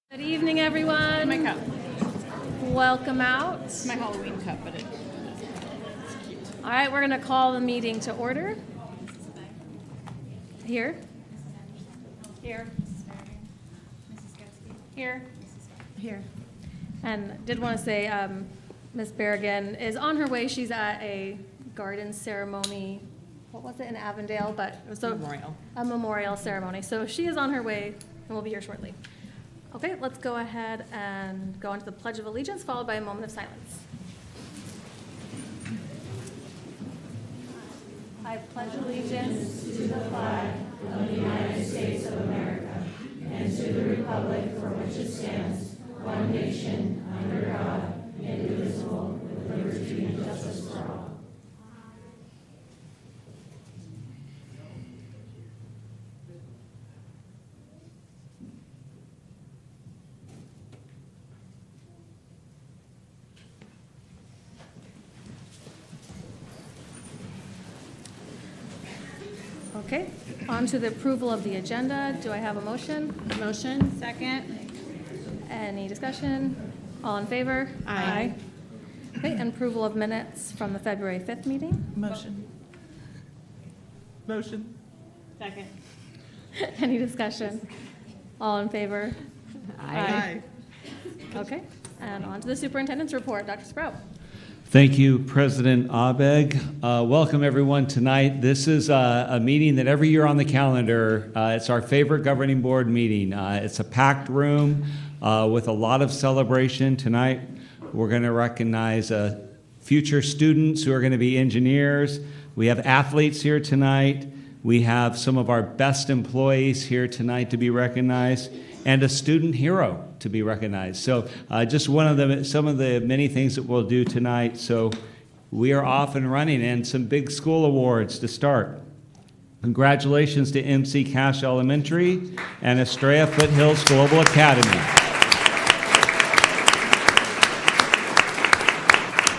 Good evening, everyone. My cup. Welcome out. It's my Halloween cup, but it's cute. All right, we're going to call the meeting to order. Here. Here. Here. Here. And did want to say Ms. Berrigan is on her way. She's at a garden ceremony. What was it in Avondale? But it was a memorial ceremony. So she is on her way and will be here shortly. Okay, let's go ahead and go on to the Pledge of Allegiance, followed by a moment of silence. I pledge allegiance to the flag of the United States of America and to the republic for which it stands, one nation, under God, indivisible, with liberty and justice for all. Okay, on to the approval of the agenda. Do I have a motion? Motion, second. Any discussion? All in favor? Aye. Okay, and approval of minutes from the February 5th meeting? Motion. Motion. Second. Any discussion? All in favor? Aye. Okay, and on to the superintendent's report. Dr. Sprout. Thank you, President Abeg. Welcome, everyone, tonight. This is a meeting that every year on the calendar, it's our favorite governing board meeting. It's a packed room with a lot of celebration. Tonight, we're going to recognize future students who are going to be engineers. We have athletes here tonight. We have some of our best employees here tonight to be recognized, and a student hero to be recognized. So just some of the many things that we'll do tonight. So we are off and running, and some big school awards to start. Congratulations to MC Cash Elementary and Estrella Foothills Global Academy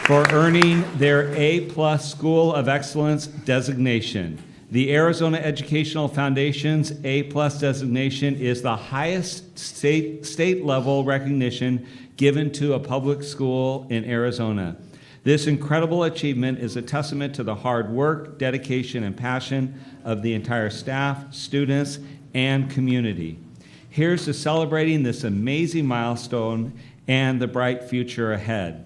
for earning their A+ School of Excellence designation. The Arizona Educational Foundation's A+ designation is the highest state-level recognition given to a public school in Arizona. This incredible achievement is a testament to the hard work, dedication, and passion of the entire staff, students, and community. Here's to celebrating this amazing milestone and the bright future ahead.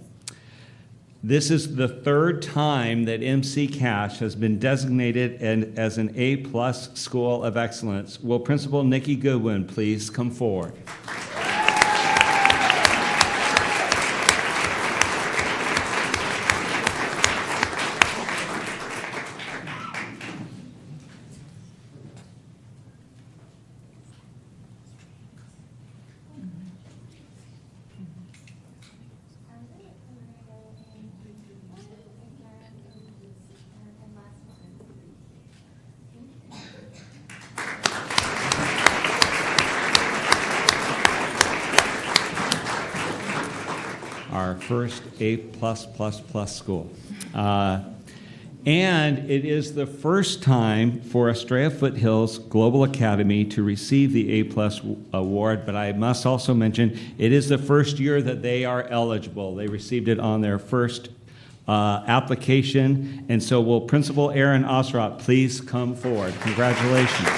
This is the third time that MC Cash has been designated as an A+ School of Excellence. Will Principal Nikki Goodwin please come forward? Our first A++ school. And it is the first time for Estrella Foothills Global Academy to receive the A+ award, but I must also mention it is the first year that they are eligible. They received it on their first application, and so will Principal Aaron Osrop please come forward. Congratulations.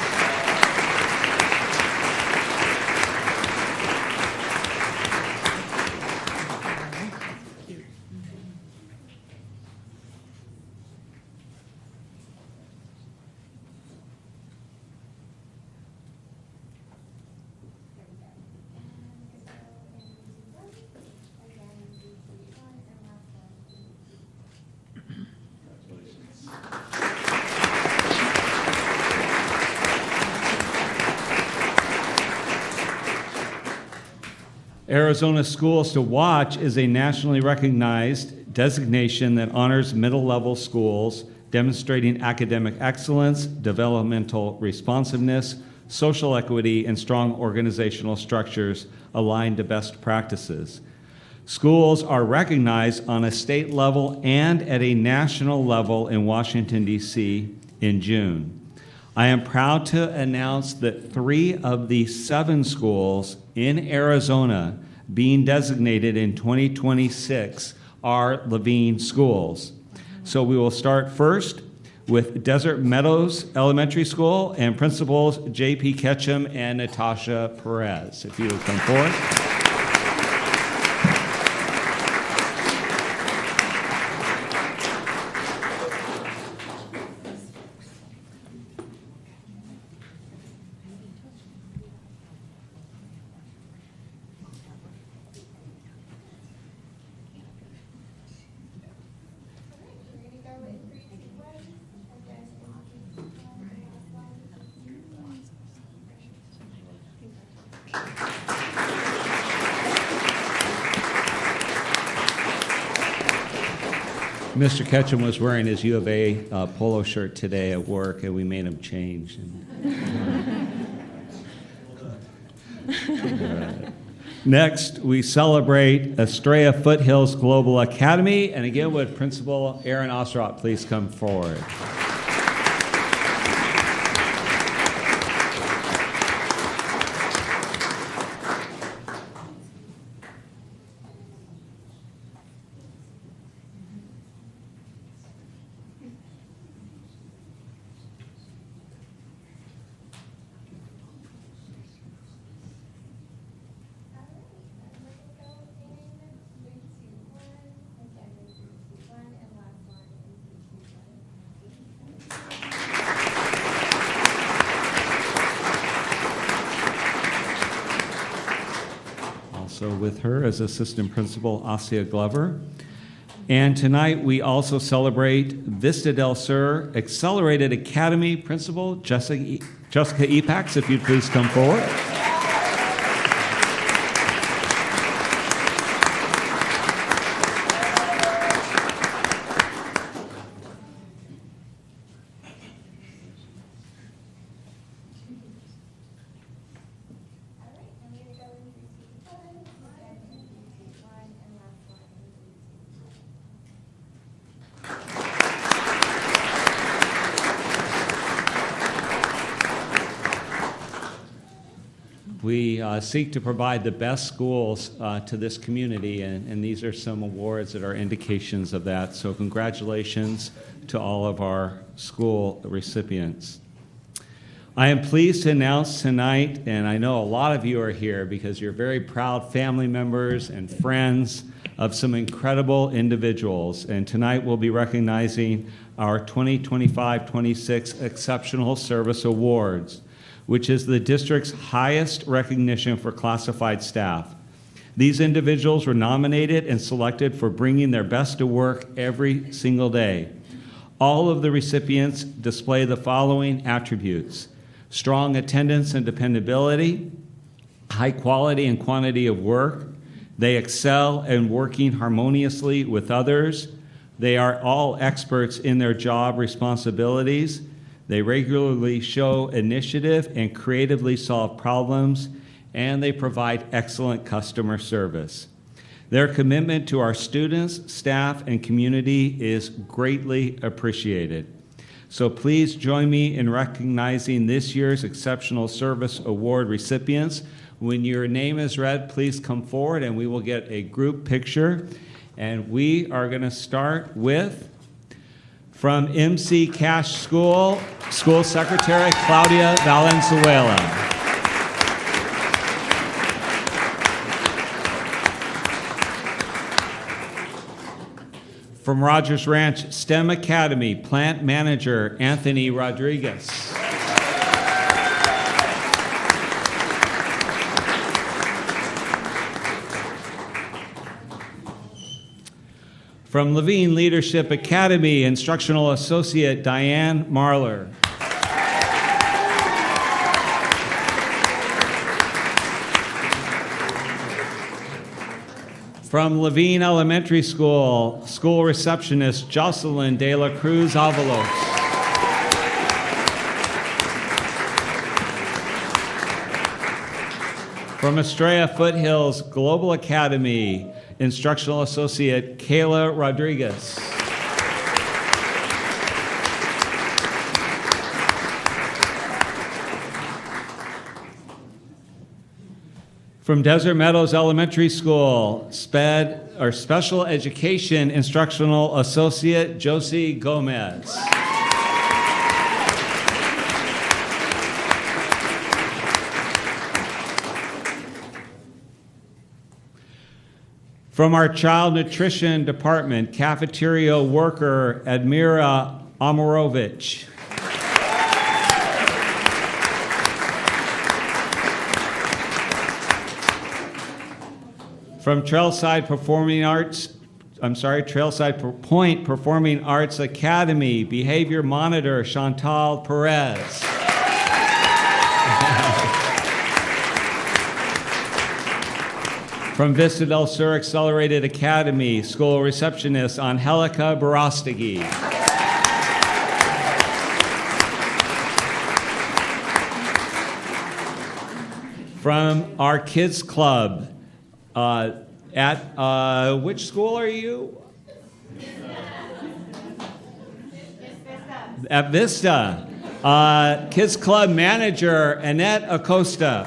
Arizona Schools to Watch is a nationally recognized designation that honors middle-level schools demonstrating academic excellence, developmental responsiveness, social equity, and strong organizational structures aligned to best practices. Schools are recognized on a state level and at a national level in Washington, D.C. in June. I am proud to announce that 3 of the 7 schools in Arizona being designated in 2026 are Levine schools. So we will start first with Desert Meadows Elementary School and principals J.P. Ketchum and Natasha Perez. If you would come forward. Mr. Ketchum was wearing his U of A polo shirt today at work, and we made him change. Next, we celebrate Estrella Foothills Global Academy, and again, would Principal Aaron Osrop please come forward? Also with her as Assistant Principal Asia Glover. And tonight we also celebrate Vista del Sur Accelerated Academy Principal Jessica Epax, if you'd please come forward. We seek to provide the best schools to this community, and these are some awards that are indications of that. So congratulations to all of our school recipients. I am pleased to announce tonight, and I know a lot of you are here because you're very proud family members and friends of some incredible individuals. And tonight we'll be recognizing our 2025-26 Exceptional Service Awards, which is the district's highest recognition for classified staff. These individuals were nominated and selected for bringing their best to work every single day. All of the recipients display the following attributes: strong attendance and dependability, high quality and quantity of work. They excel in working harmoniously with others. They are all experts in their job responsibilities. They regularly show initiative and creatively solve problems, and they provide excellent customer service. Their commitment to our students, staff, and community is greatly appreciated. So please join me in recognizing this year's Exceptional Service Award recipients. When your name is read, please come forward and we will get a group picture. And we are going to start with, from MC Cash School, School Secretary Claudia Valenzuela. From Rogers Ranch STEM Academy, Plant Manager Anthony Rodriguez. From Levine Leadership Academy, Instructional Associate Diane Marler. From Levine Elementary School, School Receptionist Jocelyn De La Cruz Avalos. From Estrella Foothills Global Academy, Instructional Associate Kayla Rodriguez. From Desert Meadows Elementary School, Special Education Instructional Associate Josie Gomez. From our Child Nutrition Department, cafeteria worker Admira Amorovich. From Trailside Point Performing Arts Academy, behavior monitor Chantal Perez. From Vista del Sur Accelerated Academy, school receptionist Angelica Barostegui. From our kids club, at which school are you? At Vista. Kids club manager Annette Acosta.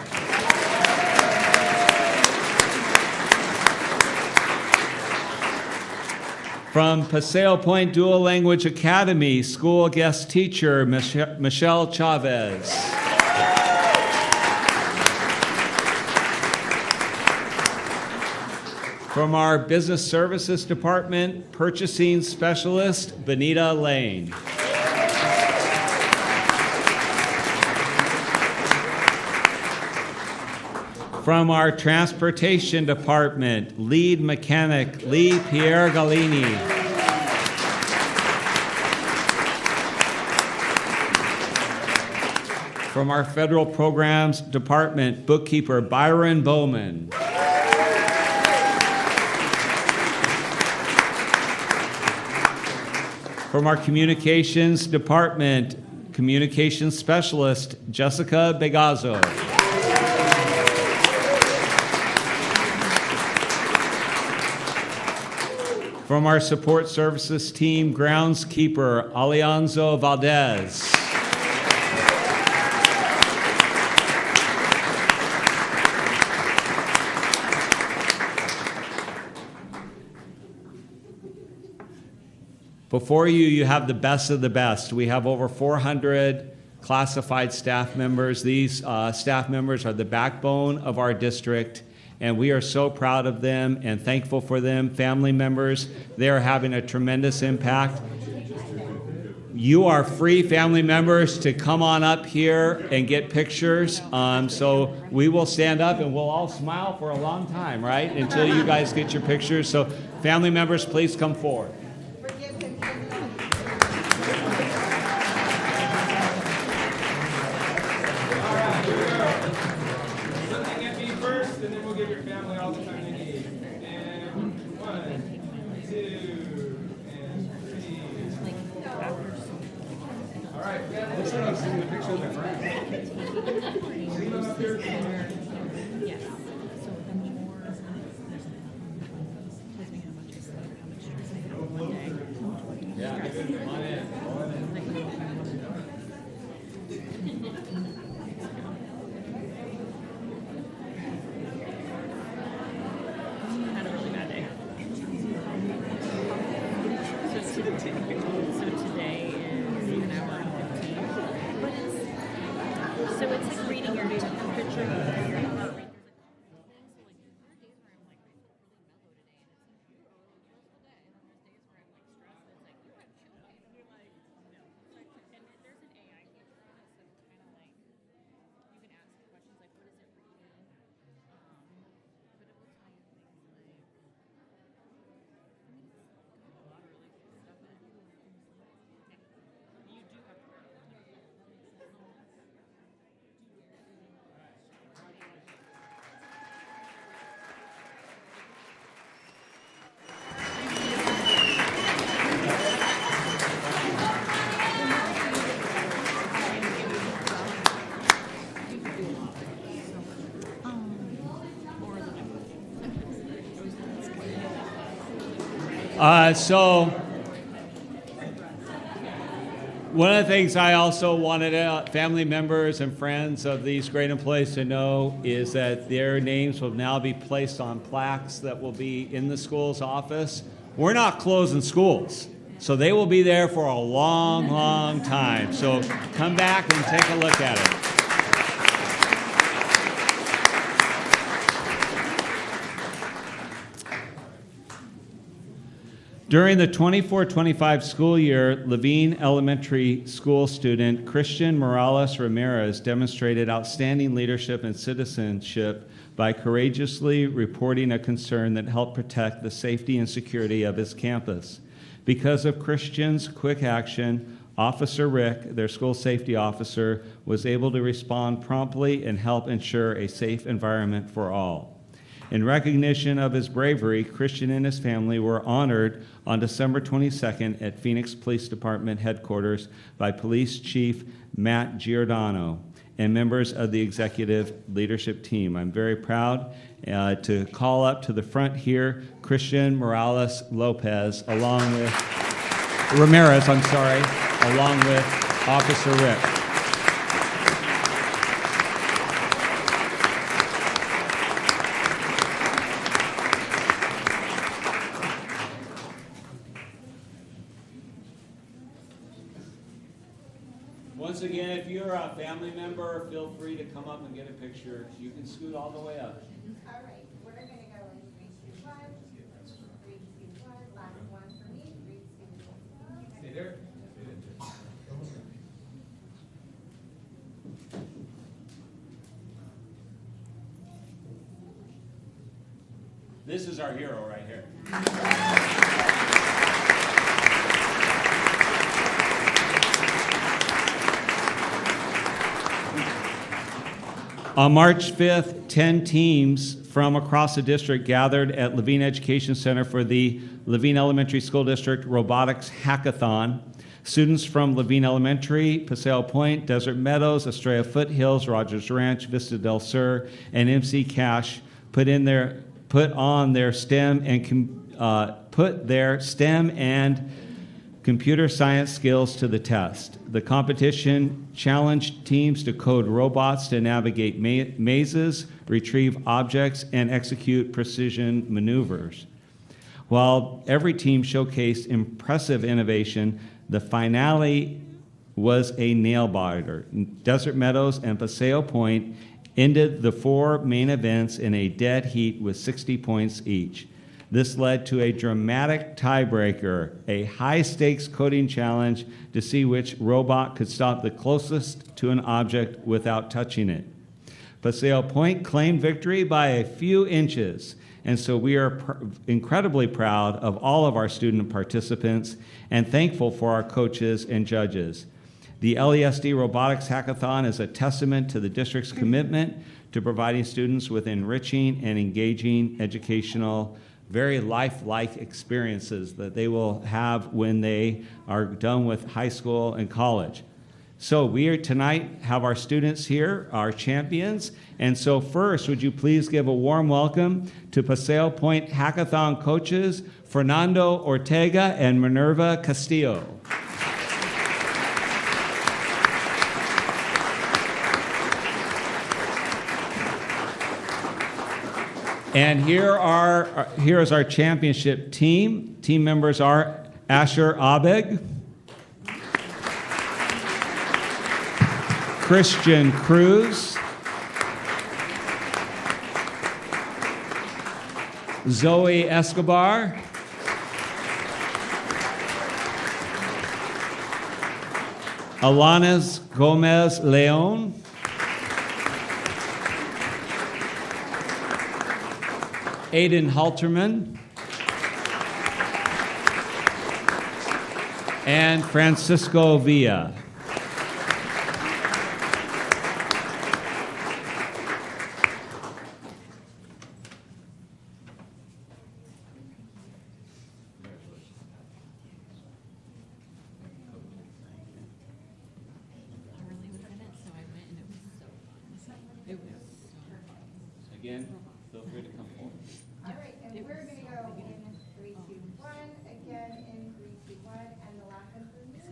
From Paseo Point Dual Language Academy, school guest teacher Michelle Chavez. From our Business Services Department, purchasing specialist Benita Lane. From our Transportation Department, lead mechanic Lee Pierre Gallini. From our Federal Programs Department, bookkeeper Byron Bowman. From our Communications Department, communications specialist Jessica Begazzo. From our Support Services team, groundskeeper Alonso Valdez. Before you, you have the best of the best. We have over 400 classified staff members. These staff members are the backbone of our district, and we are so proud of them and thankful for them. Family members, they are having a tremendous impact. You are free, family members, to come on up here and get pictures. So we will stand up and we'll all smile for a long time, right? Until you guys get your pictures. So family members, please come forward. One of the things I also wanted family members and friends of these great employees to know is that their names will now be placed on plaques that will be in the school's office. We're not closing schools, so they will be there for a long, long time. So come back and take a look at it. During the 24-25 school year, Levine Elementary School student Christian Morales Ramirez demonstrated outstanding leadership and citizenship by courageously reporting a concern that helped protect the safety and security of his campus. Because of Christian's quick action, Officer Rick, their school safety officer, was able to respond promptly and help ensure a safe environment for all. In recognition of his bravery, Christian and his family were honored on December 22nd at Phoenix Police Department headquarters by Police Chief Matt Giordano and members of the executive leadership team. I'm very proud to call up to the front here Christian Morales Ramirez, along with Officer Rick. Once again, if you're a family member, feel free to come up and get a picture. You can scoot all the way up. All right, we're gonna go in 3, 2, 1. 3, 2, 1. Last one for me. 3, 2, 1. Stay there. This is our hero right here. On March 5th, 10 teams from across the district gathered at Levine Education Center for the Levine Elementary School District Robotics Hackathon. Students from Levine Elementary, Paseo Point, Desert Meadows, Estrella Foothills, Rogers Ranch, Vista del Sur, and MC Cash put on their STEM and computer science skills to the test. The competition challenged teams to code robots to navigate mazes, retrieve objects, and execute precision maneuvers. While every team showcased impressive innovation, the finale was a nail-biter. Desert Meadows and Paseo Point ended the 4 main events in a dead heat with 60 points each. This led to a dramatic tiebreaker, a high-stakes coding challenge to see which robot could stop the closest to an object without touching it. Paseo Point claimed victory by a few inches, and so we are incredibly proud of all of our student participants and thankful for our coaches and judges. The LESD Robotics Hackathon is a testament to the district's commitment to providing students with enriching and engaging educational, very lifelike experiences that they will have when they are done with high school and college. So we are tonight have our students here, our champions. And so first, would you please give a warm welcome to Paseo Point Hackathon coaches, Fernando Ortega and Minerva Castillo. And here is our championship team. Team members are Asher Abeg, Christian Cruz, Zoe Escobar, Alanis Gomez Leon, Aiden Halterman, and Francisco Villa. Again, feel free to come forward. All right, and we're gonna go in 3, 2, 1. Again in 3, 2, 1, and the last one for me.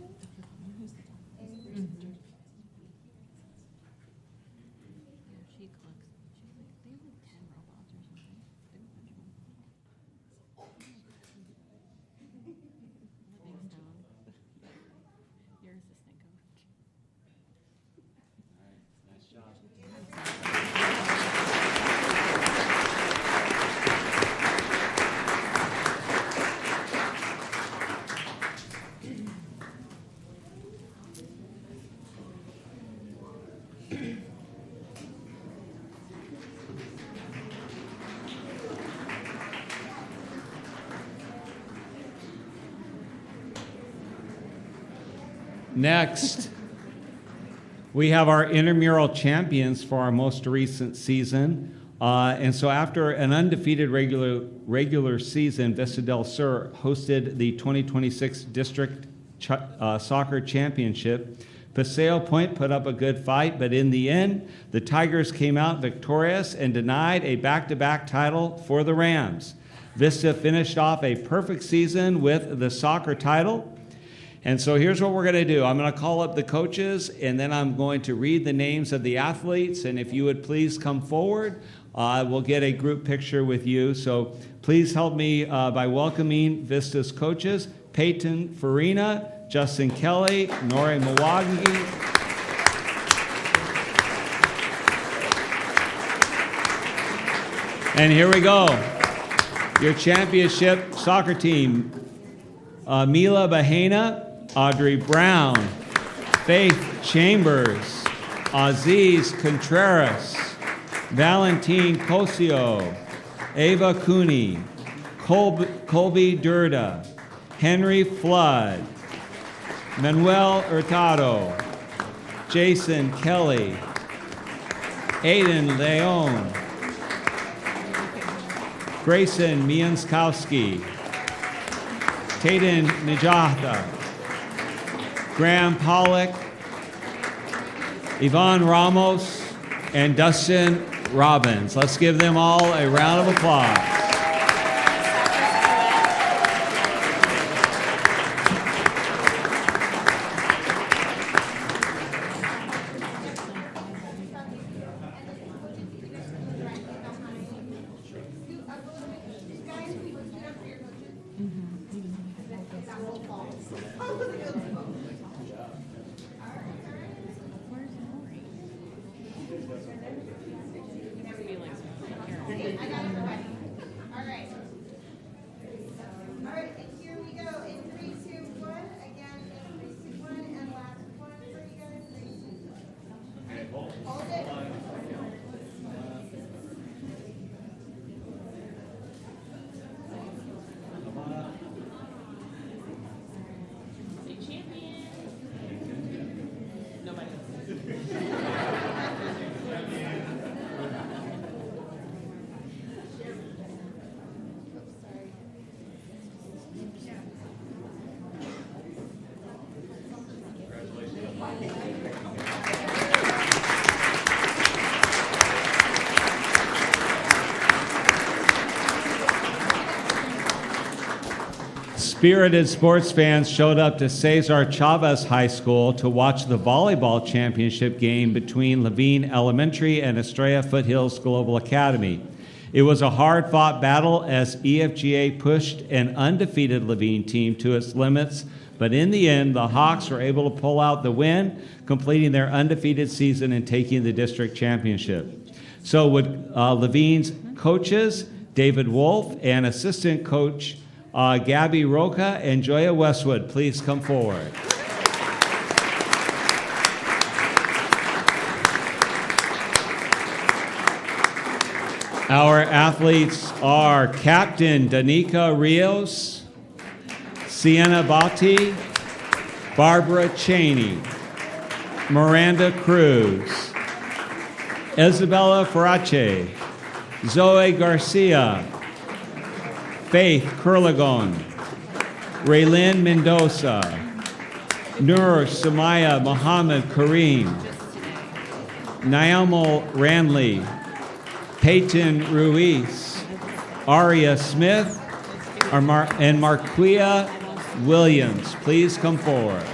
Next, we have our intramural champions for our most recent season. And so after an undefeated regular season, Vista del Sur hosted the 2026 District Soccer Championship. Paseo Point put up a good fight, but in the end, the Tigers came out victorious and denied a back-to-back title for the Rams. Vista finished off a perfect season with the soccer title. And so here's what we're going to do. I'm going to call up the coaches, and then I'm going to read the names of the athletes. And if you would please come forward, we'll get a group picture with you. So please help me by welcoming Vista's coaches, Peyton Farina, Justin Kelly, Nori Mawagi. And here we go. Your championship soccer team, Mila Bahena, Audrey Brown, Faith Chambers, Aziz Contreras, Valentine Cosio, Ava Cooney, Colby Durda, Henry Flood, Manuel Hurtado, Jason Kelly, Aiden Leon, Grayson Mianskowski, Tayden Najatha, Graham Pollock, Yvonne Ramos, and Dustin Robbins. Let's give them all a round of applause. Spirited sports fans showed up to Cesar Chavez High School to watch the volleyball championship game between Levine Elementary and Estrella Foothills Global Academy. It was a hard-fought battle as EFGA pushed an undefeated Levine team to its limits, but in the end, the Hawks were able to pull out the win, completing their undefeated season and taking the district championship. So would Levine's coaches, David Wolf, and assistant coach Gabby Roca and Joya Westwood, please come forward. Our athletes are Captain Danica Rios, Sienna Botti, Barbara Cheney, Miranda Cruz, Isabella Farache, Zoe Garcia, Faith Kurlagon, Raylyn Mendoza, Nur Samaya Muhammad Kareem, Naomi Randley, Peyton Ruiz, Aria Smith, and Marquia Williams. Please come forward.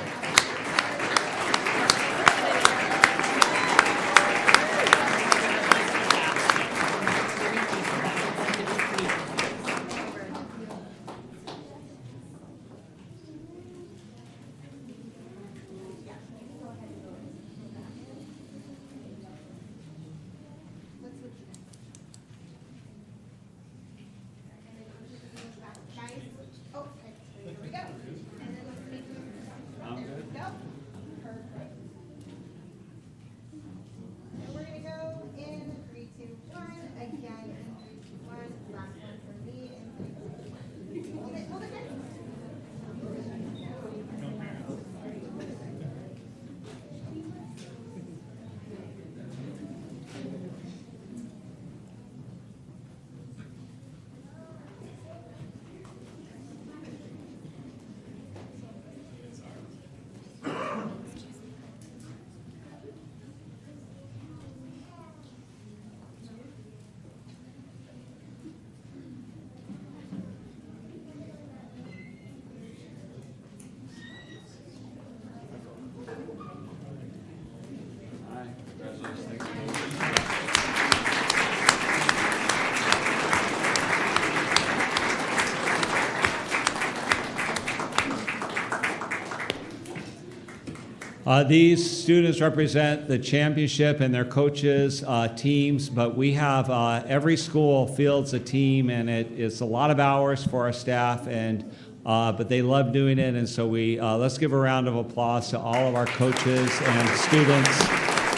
These students represent the championship and their coaches, teams, but we have every school fields a team, and it's a lot of hours for our staff, and but they love doing it, and so let's give a round of applause to all of our coaches and students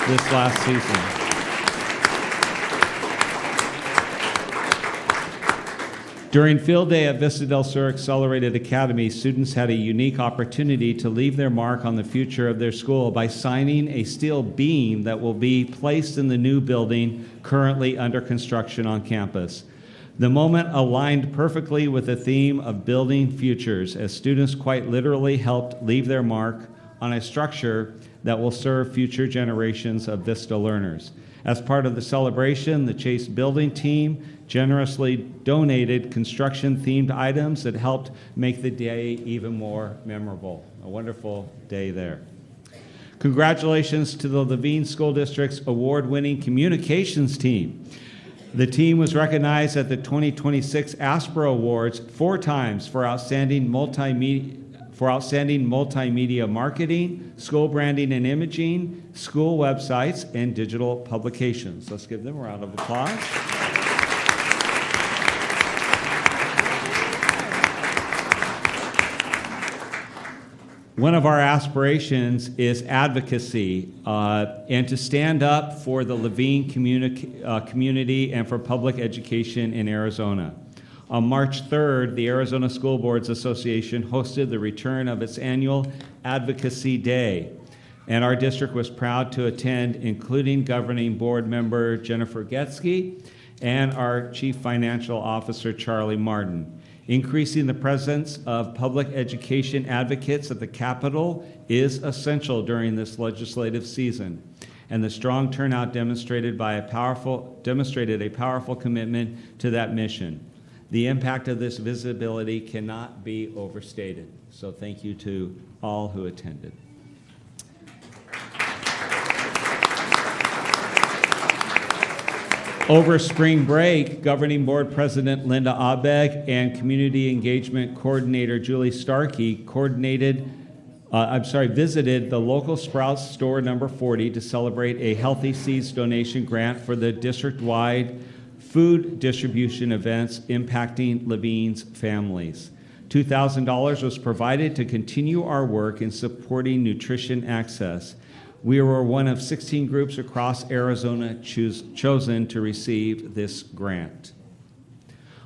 this last season. During Field Day at Vista del Sur Accelerated Academy, students had a unique opportunity to leave their mark on the future of their school by signing a steel beam that will be placed in the new building currently under construction on campus. The moment aligned perfectly with the theme of building futures, as students quite literally helped leave their mark on a structure that will serve future generations of Vista learners. As part of the celebration, the Chase building team generously donated construction-themed items that helped make the day even more memorable. A wonderful day there. Congratulations to the Levine School District's award-winning communications team. The team was recognized at the 2026 ASPRO Awards 4 times for outstanding multimedia marketing, school branding and imaging, school websites, and digital publications. Let's give them a round of applause. One of our aspirations is advocacy and to stand up for the Levine community and for public education in Arizona. On March 3rd, the Arizona School Boards Association hosted the return of its annual Advocacy Day, and our district was proud to attend, including governing board member Jennifer Getsky and our Chief Financial Officer Charlie Martin. Increasing the presence of public education advocates at the Capitol is essential during this legislative season, and the strong turnout demonstrated a powerful commitment to that mission. The impact of this visibility cannot be overstated. So thank you to all who attended. Over spring break, Governing Board President Linda Abeg and Community Engagement Coordinator Julie Starkey visited the local Sprouts store number 40 to celebrate a Healthy Seeds donation grant for the district-wide food distribution events impacting Levine's families. $2,000 was provided to continue our work in supporting nutrition access. We were one of 16 groups across Arizona chosen to receive this grant.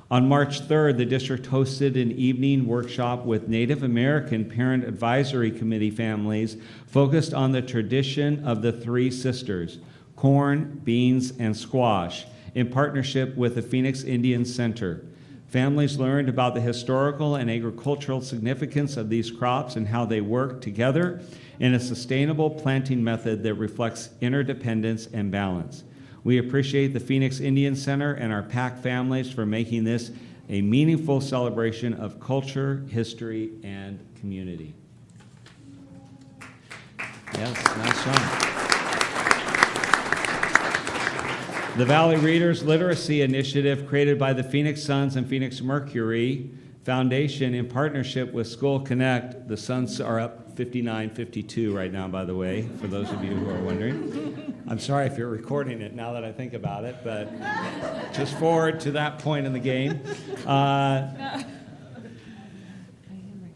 On March 3rd, the district hosted an evening workshop with Native American Parent Advisory Committee families focused on the tradition of the 3 sisters, corn, beans, and squash, in partnership with the Phoenix Indian Center. Families learned about the historical and agricultural significance of these crops and how they work together in a sustainable planting method that reflects interdependence and balance. We appreciate the Phoenix Indian Center and our PAC families for making this a meaningful celebration of culture, history, and community. Yes, nice job. The Valley Readers Literacy Initiative, created by the Phoenix Suns and Phoenix Mercury Foundation in partnership with School Connect. The Suns are up 59-52 right now, by the way, for those of you who are wondering. I'm sorry if you're recording it now that I think about it, but just forward to that point in the game.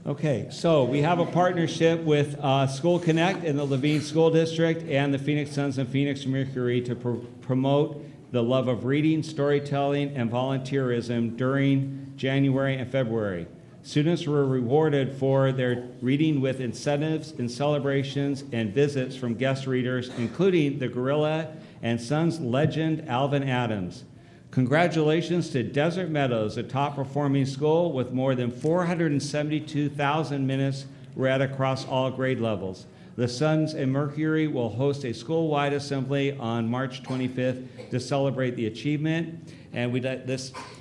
Okay, so we have a partnership with School Connect and the Levine School District and the Phoenix Suns and Phoenix Mercury to promote the love of reading, storytelling, and volunteerism during January and February. Students were rewarded for their reading with incentives and celebrations and visits from guest readers, including the Gorilla and Sons legend Alvin Adams. Congratulations to Desert Meadows, a top-performing school with more than 472,000 minutes read across all grade levels. The Suns and Mercury will host a school-wide assembly on March 25th to celebrate the achievement. And we'd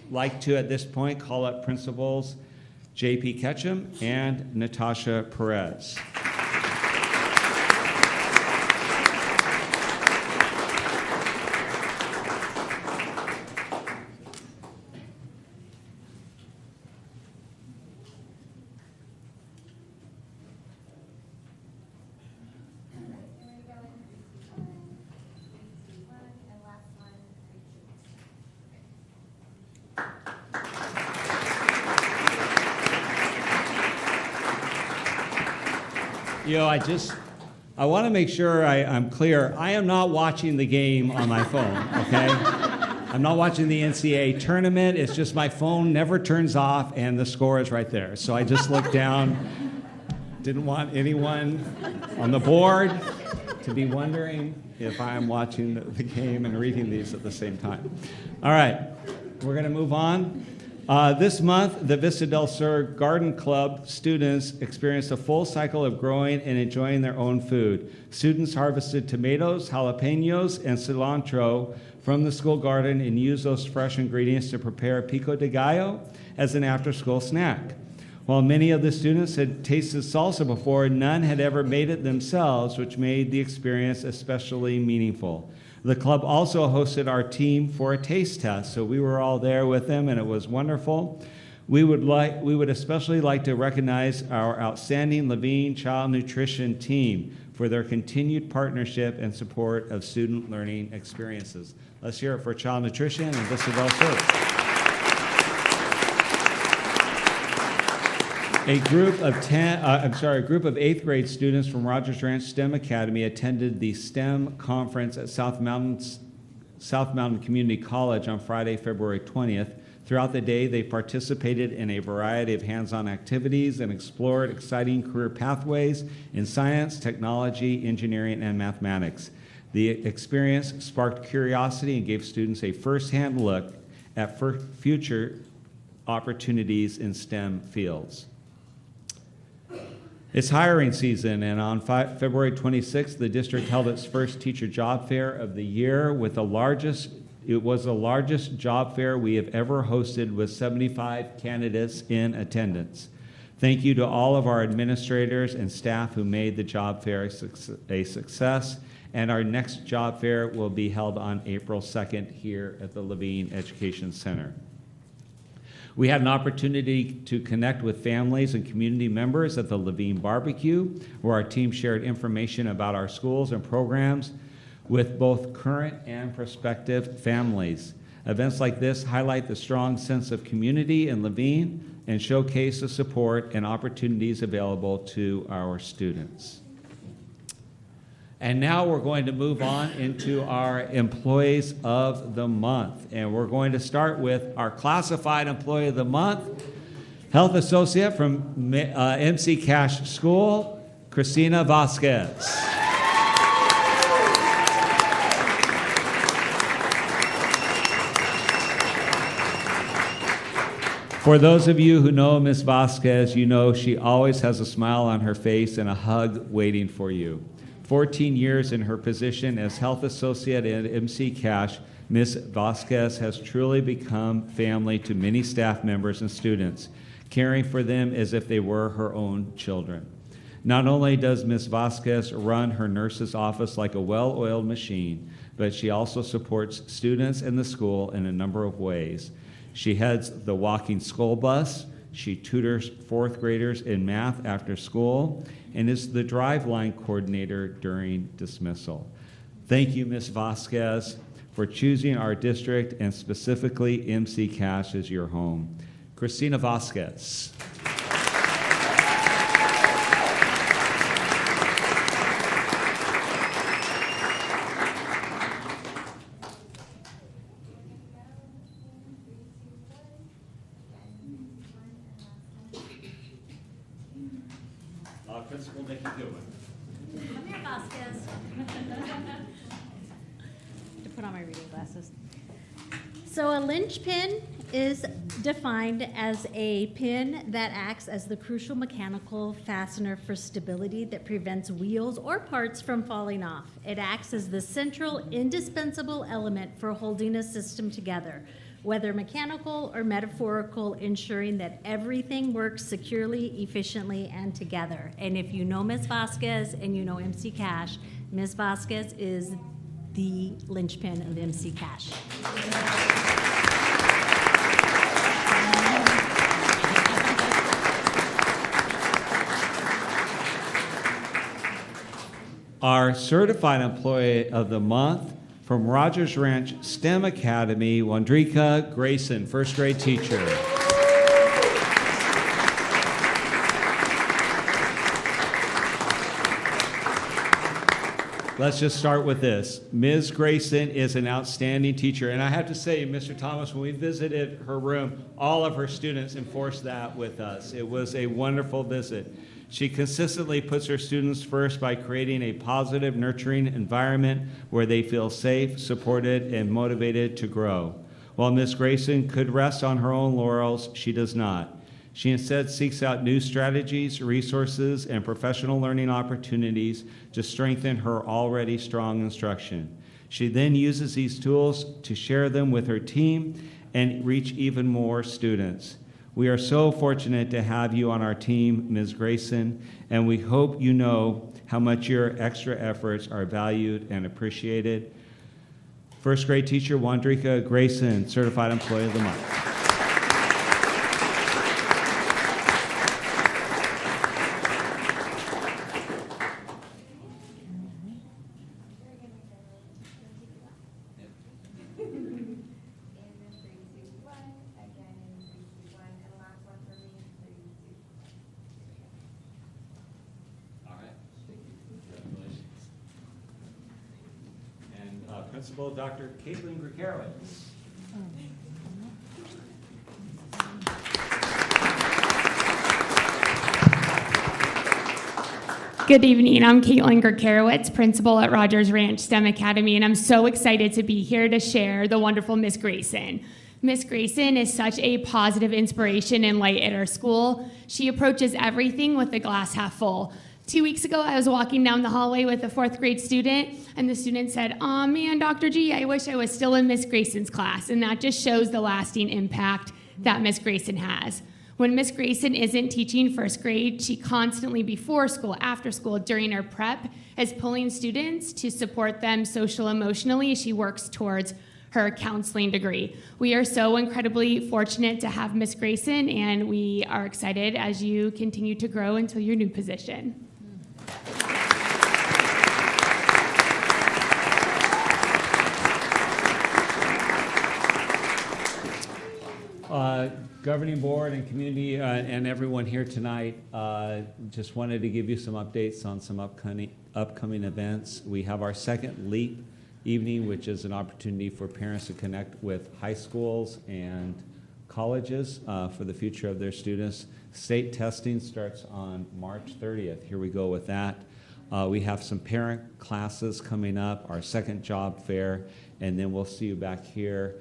like to, at this point, call up principals J.P. Ketchum and Natasha Perez. I want to make sure I'm clear. I am not watching the game on my phone, okay? I'm not watching the NCAA tournament. It's just my phone never turns off and the score is right there. So I just looked down. Didn't want anyone on the board to be wondering if I'm watching the game and reading these at the same time. All right, we're going to move on. This month, the Vista del Sur Garden Club students experienced a full cycle of growing and enjoying their own food. Students harvested tomatoes, jalapenos, and cilantro from the school garden and used those fresh ingredients to prepare pico de gallo as an after-school snack. While many of the students had tasted salsa before, none had ever made it themselves, which made the experience especially meaningful. The club also hosted our team for a taste test, so we were all there with them, and it was wonderful. We would especially like to recognize our outstanding Levine Child Nutrition team for their continued partnership and support of student learning experiences. Let's hear it for Child Nutrition and Vista del Sur. A group of 8th grade students from Rogers Ranch STEM Academy attended the STEM conference at South Mountain Community College on Friday, February 20th. Throughout the day, they participated in a variety of hands-on activities and explored exciting career pathways in science, technology, engineering, and mathematics. The experience sparked curiosity and gave students a first-hand look at future opportunities in STEM fields. It's hiring season, and on February 26th, the district held its first teacher job fair of the year it was the largest job fair we have ever hosted with 75 candidates in attendance. Thank you to all of our administrators and staff who made the job fair a success, and our next job fair will be held on April 2nd here at the Levine Education Center. We had an opportunity to connect with families and community members at the Levine Barbecue, where our team shared information about our schools and programs with both current and prospective families. Events like this highlight the strong sense of community in Levine and showcase the support and opportunities available to our students. And now we're going to move on into our Employees of the Month. And we're going to start with our Classified Employee of the Month, Health Associate from MC Cash School, Christina Vasquez. For those of you who know Ms. Vasquez, you know she always has a smile on her face and a hug waiting for you. 14 years in her position as health associate at MC Cash, Ms. Vasquez has truly become family to many staff members and students, caring for them as if they were her own children. Not only does Ms. Vasquez run her nurse's office like a well-oiled machine, but she also supports students and the school in a number of ways. She heads the walking school bus, she tutors 4th graders in math after school, and is the drive-line coordinator during dismissal. Thank you, Ms. Vasquez, for choosing our district and specifically MC Cash as your home. Christina Vasquez. Principal Nikki Goodwin. Come here, Vasquez. To put on my reading glasses. So a linchpin is defined as a pin that acts as the crucial mechanical fastener for stability that prevents wheels or parts from falling off. It acts as the central, indispensable element for holding a system together, whether mechanical or metaphorical, ensuring that everything works securely, efficiently, and together. And if you know Ms. Vasquez and you know MC Cash, Ms. Vasquez is the linchpin of MC Cash. Our Certified Employee of the Month from Rogers Ranch STEM Academy, Wandrika Grayson, 1st grade teacher. let's just start with this. Ms. Grayson is an outstanding teacher. And I have to say, Mr. Thomas, when we visited her room, all of her students enforced that with us. It was a wonderful visit. She consistently puts her students first by creating a positive, nurturing environment where they feel safe, supported, and motivated to grow. While Ms. Grayson could rest on her own laurels, she does not. She instead seeks out new strategies, resources, and professional learning opportunities to strengthen her already strong instruction. She then uses these tools to share them with her team and reach even more students. We are so fortunate to have you on our team, Ms. Grayson, and we hope you know how much your extra efforts are valued and appreciated. First grade teacher Wandrika Grayson, Certified Employee of the Month. Principal Dr. Caitlin Grikarowicz. Good evening. I'm Caitlin Grikarowicz, principal at Rogers Ranch STEM Academy, and I'm so excited to be here to share the wonderful Miss Grayson. Miss Grayson is such a positive inspiration and light at our school. She approaches everything with a glass half full. 2 weeks ago, I was walking down the hallway with a 4th grade student, and the student said, "Aw, man, Dr. G, I wish I was still in Miss Grayson's class." And that just shows the lasting impact that Miss Grayson has. When Miss Grayson isn't teaching 1st grade, she constantly before school, after school, during her prep, is pulling students to support them social emotionally as she works towards her counseling degree. We are so incredibly fortunate to have Miss Grayson, and we are excited as you continue to grow until your new position. Governing board and community and everyone here tonight, just wanted to give you some updates on some upcoming events. We have our second LEAP evening, which is an opportunity for parents to connect with high schools and colleges for the future of their students. State testing starts on March 30th. Here we go with that. We have some parent classes coming up, our second job fair, and then we'll see you back here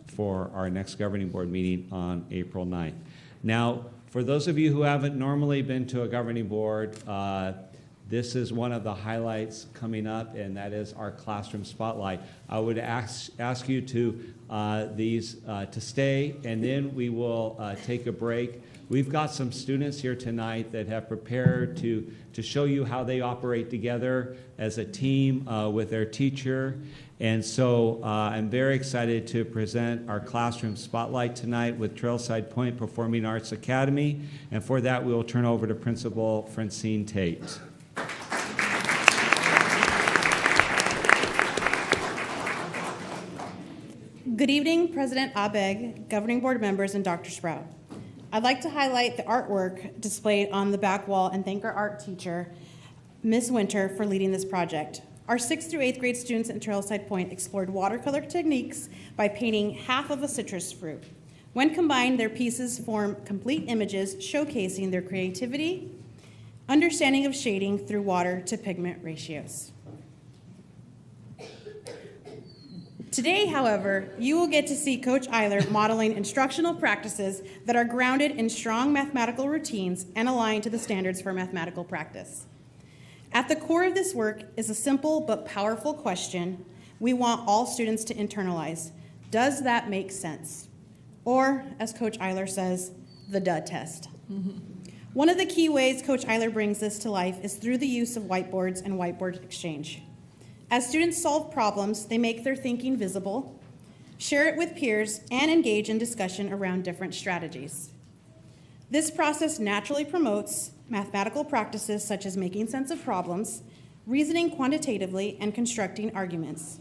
for our next governing board meeting on April 9th. Now, for those of you who haven't normally been to a governing board, this is one of the highlights coming up, and that is our classroom spotlight. I would ask you to stay, and then we will take a break. We've got some students here tonight that have prepared to show you how they operate together as a team with their teacher. And so I'm very excited to present our classroom spotlight tonight with Trailside Point Performing Arts Academy. And for that, we will turn over to Principal Francine Tate. Good evening, President Abeg, governing board members, and Dr. Sprout. I'd like to highlight the artwork displayed on the back wall and thank our art teacher, Ms. Winter, for leading this project. Our 6th through 8th grade students at Trailside Point explored watercolor techniques by painting half of a citrus fruit. When combined, their pieces form complete images showcasing their creativity, understanding of shading through water to pigment ratios. Today, however, you will get to see Coach Eiler modeling instructional practices that are grounded in strong mathematical routines and aligned to the standards for mathematical practice. At the core of this work is a simple but powerful question we want all students to internalize. Does that make sense? Or, as Coach Eiler says, the duh test. One of the key ways Coach Eiler brings this to life is through the use of whiteboards and whiteboard exchange. As students solve problems, they make their thinking visible, share it with peers, and engage in discussion around different strategies. This process naturally promotes mathematical practices such as making sense of problems, reasoning quantitatively, and constructing arguments.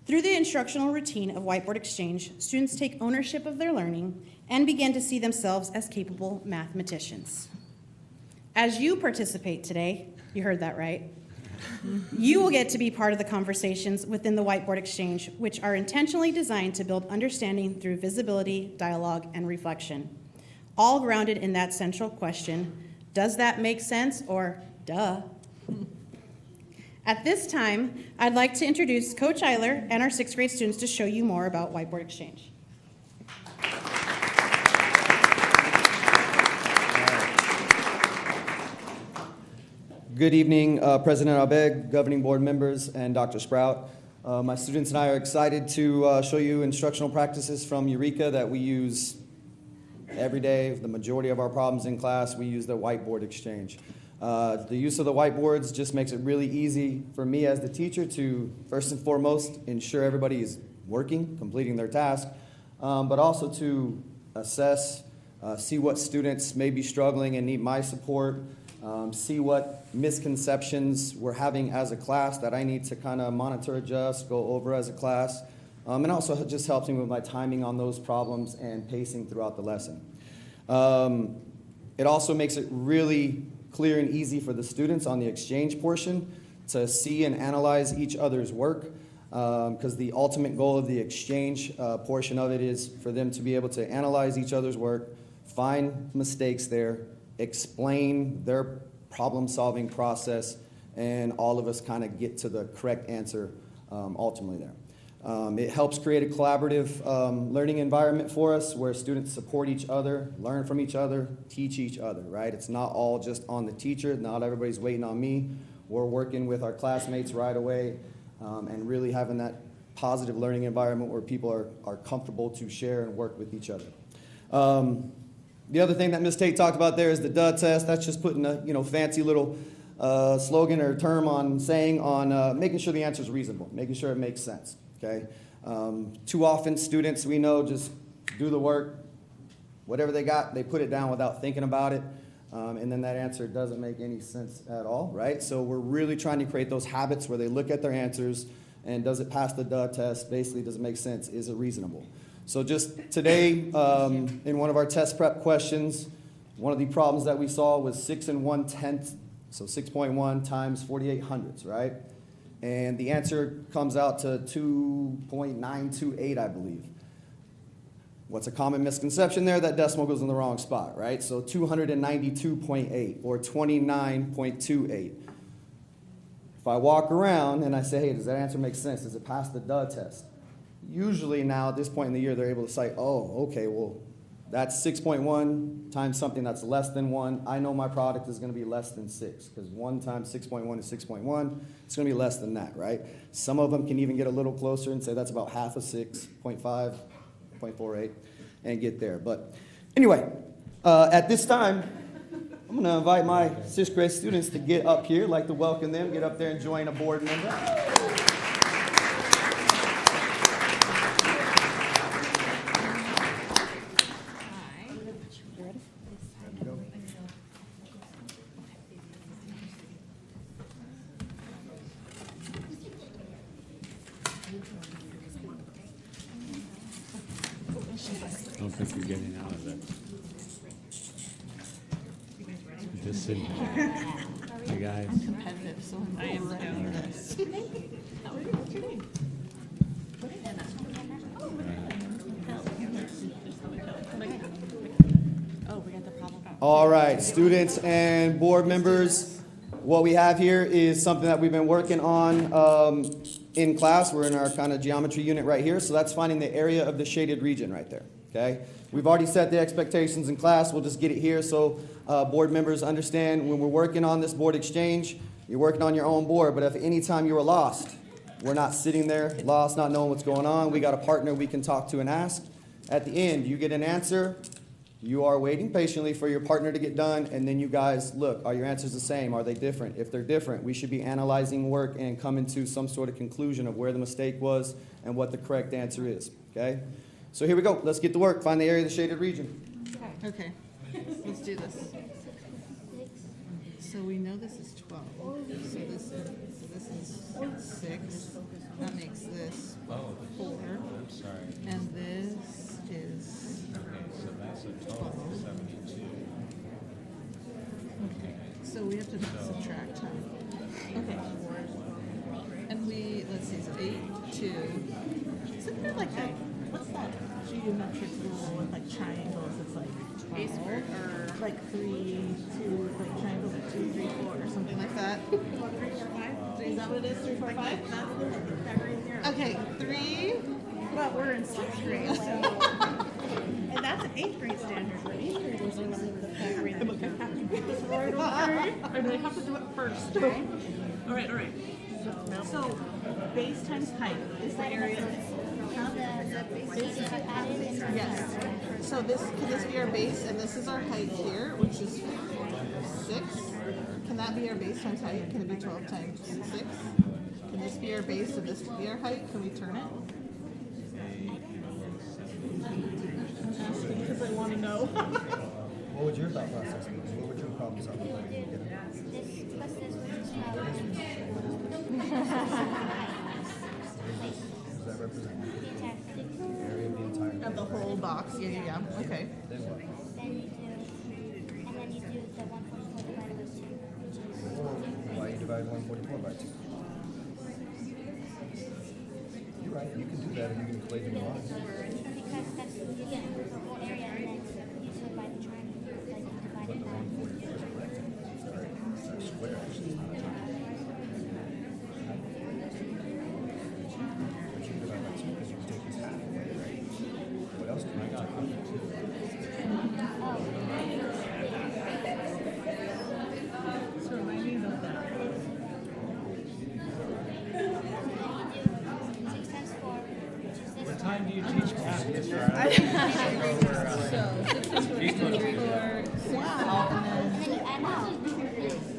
Through the instructional routine of whiteboard exchange, students take ownership of their learning and begin to see themselves as capable mathematicians. As you participate today, you heard that right, You will get to be part of the conversations within the Whiteboard Exchange, which are intentionally designed to build understanding through visibility, dialogue, and reflection. All grounded in that central question, does that make sense, or duh? At this time, I'd like to introduce Coach Eiler and our 6th grade students to show you more about Whiteboard Exchange. Good evening, President Abeg, governing board members, and Dr. Sprout. My students and I are excited to show you instructional practices from Eureka that we use every day. The majority of our problems in class, we use the Whiteboard Exchange. The use of the whiteboards just makes it really easy for me as the teacher to, first and foremost, ensure everybody is working, completing their task, but also to assess, see what students may be struggling and need my support, see what misconceptions we're having as a class that I need to kind of monitor, adjust, go over as a class, and also just helps me with my timing on those problems and pacing throughout the lesson. It also makes it really clear and easy for the students on the exchange portion to see and analyze each other's work, because the ultimate goal of the exchange portion of it is for them to be able to analyze each other's work, find mistakes there, explain their problem-solving process, and all of us kind of get to the correct answer ultimately there. It helps create a collaborative learning environment for us where students support each other, learn from each other, teach each other, right? It's not all just on the teacher. Not everybody's waiting on me. We're working with our classmates right away and really having that positive learning environment where people are comfortable to share and work with each other. The other thing that Ms. Tate talked about there is the DUH test. That's just putting a fancy little slogan or term on saying on making sure the answer is reasonable, making sure it makes sense. Okay. Too often students we know just do the work, whatever they got, they put it down without thinking about it, and then that answer doesn't make any sense at all, right? So we're really trying to create those habits where they look at their answers and does it pass the DUH test? Basically, does it make sense? Is it reasonable? So just today, in one of our test prep questions, one of the problems that we saw was 6 1/10, so 6.1 times 4800ths, right? And the answer comes out to 2.928, I believe. What's a common misconception there? That decimal goes in the wrong spot, right? So 292.8 or 29.28. If I walk around and I say, hey, does that answer make sense? Does it pass the DUH test? Usually now at this point in the year, they're able to say, oh, okay, well, that's 6.1 times something that's less than 1. I know my product is going to be less than 6 because 1 times 6.1 is 6.1. It's going to be less than that, right? Some of them can even get a little closer and say that's about half of 6.5, 0.48, and get there. But anyway, at this time, I'm going to invite my 6th grade students to get up here. I'd like to welcome them, get up there and join a board member. I don't think you're getting out of it. Just sitting there. Hey, guys. I am doing this. Oh, we got the problem. All right, students and board members, what we have here is something that we've been working on in class. We're in our kind of geometry unit right here, so that's finding the area of the shaded region right there, okay? We've already set the expectations in class. We'll just get it here so board members understand when we're working on this board exchange, you're working on your own board, but if at any time you were lost, we're not sitting there lost, not knowing what's going on. We got a partner we can talk to and ask. At the end, you get an answer. You are waiting patiently for your partner to get done, and then you guys look, are your answers the same? Are they different? If they're different, we should be analyzing work and coming to some sort of conclusion of where the mistake was and what the correct answer is, okay? So here we go. Let's get to work. Find the area of the shaded region. Okay, let's do this. So we know this is 12. So this is 6. That makes this 4. And this is 12. Okay, so we have to subtract time. Okay. see, so 8, 2. Isn't there like that, what's that geometric rule with like triangles? It's like 12 or like 3, 2, like triangles at 2, 3, 4 or something like that. 3, 4, 5. Is that what it is? 3, 4, 5? That's the Pythagorean theorem. Okay, 3. But we're in 6th grade, so. And that's an 8th grade standard, but 8th grade was only the Pythagorean theorem. Or do they have to do it first? All right. So base times height is the area. Yes. So can this be our base, and this is our height here, which is 6. Can that be our base times height? Can it be 12 times 6? Can this be our base and this be our height? Can we turn it? I'm asking because I want to know. What would your thought process be? What would your problem solve? Does that represent the area of the entire? Of the whole box. Yeah. Okay. Then what? Why you divide 144 by 2? You're right, you can do that and you can equate them all. Because that's you get the whole area and then you divide the triangle, like you divide it by. Square. But you divide by 2 because you take this half away, right? What else can I got? So remind me about that. 6 times 4, which is this. What time do you teach math? So 6 times 4 is 24. Wow.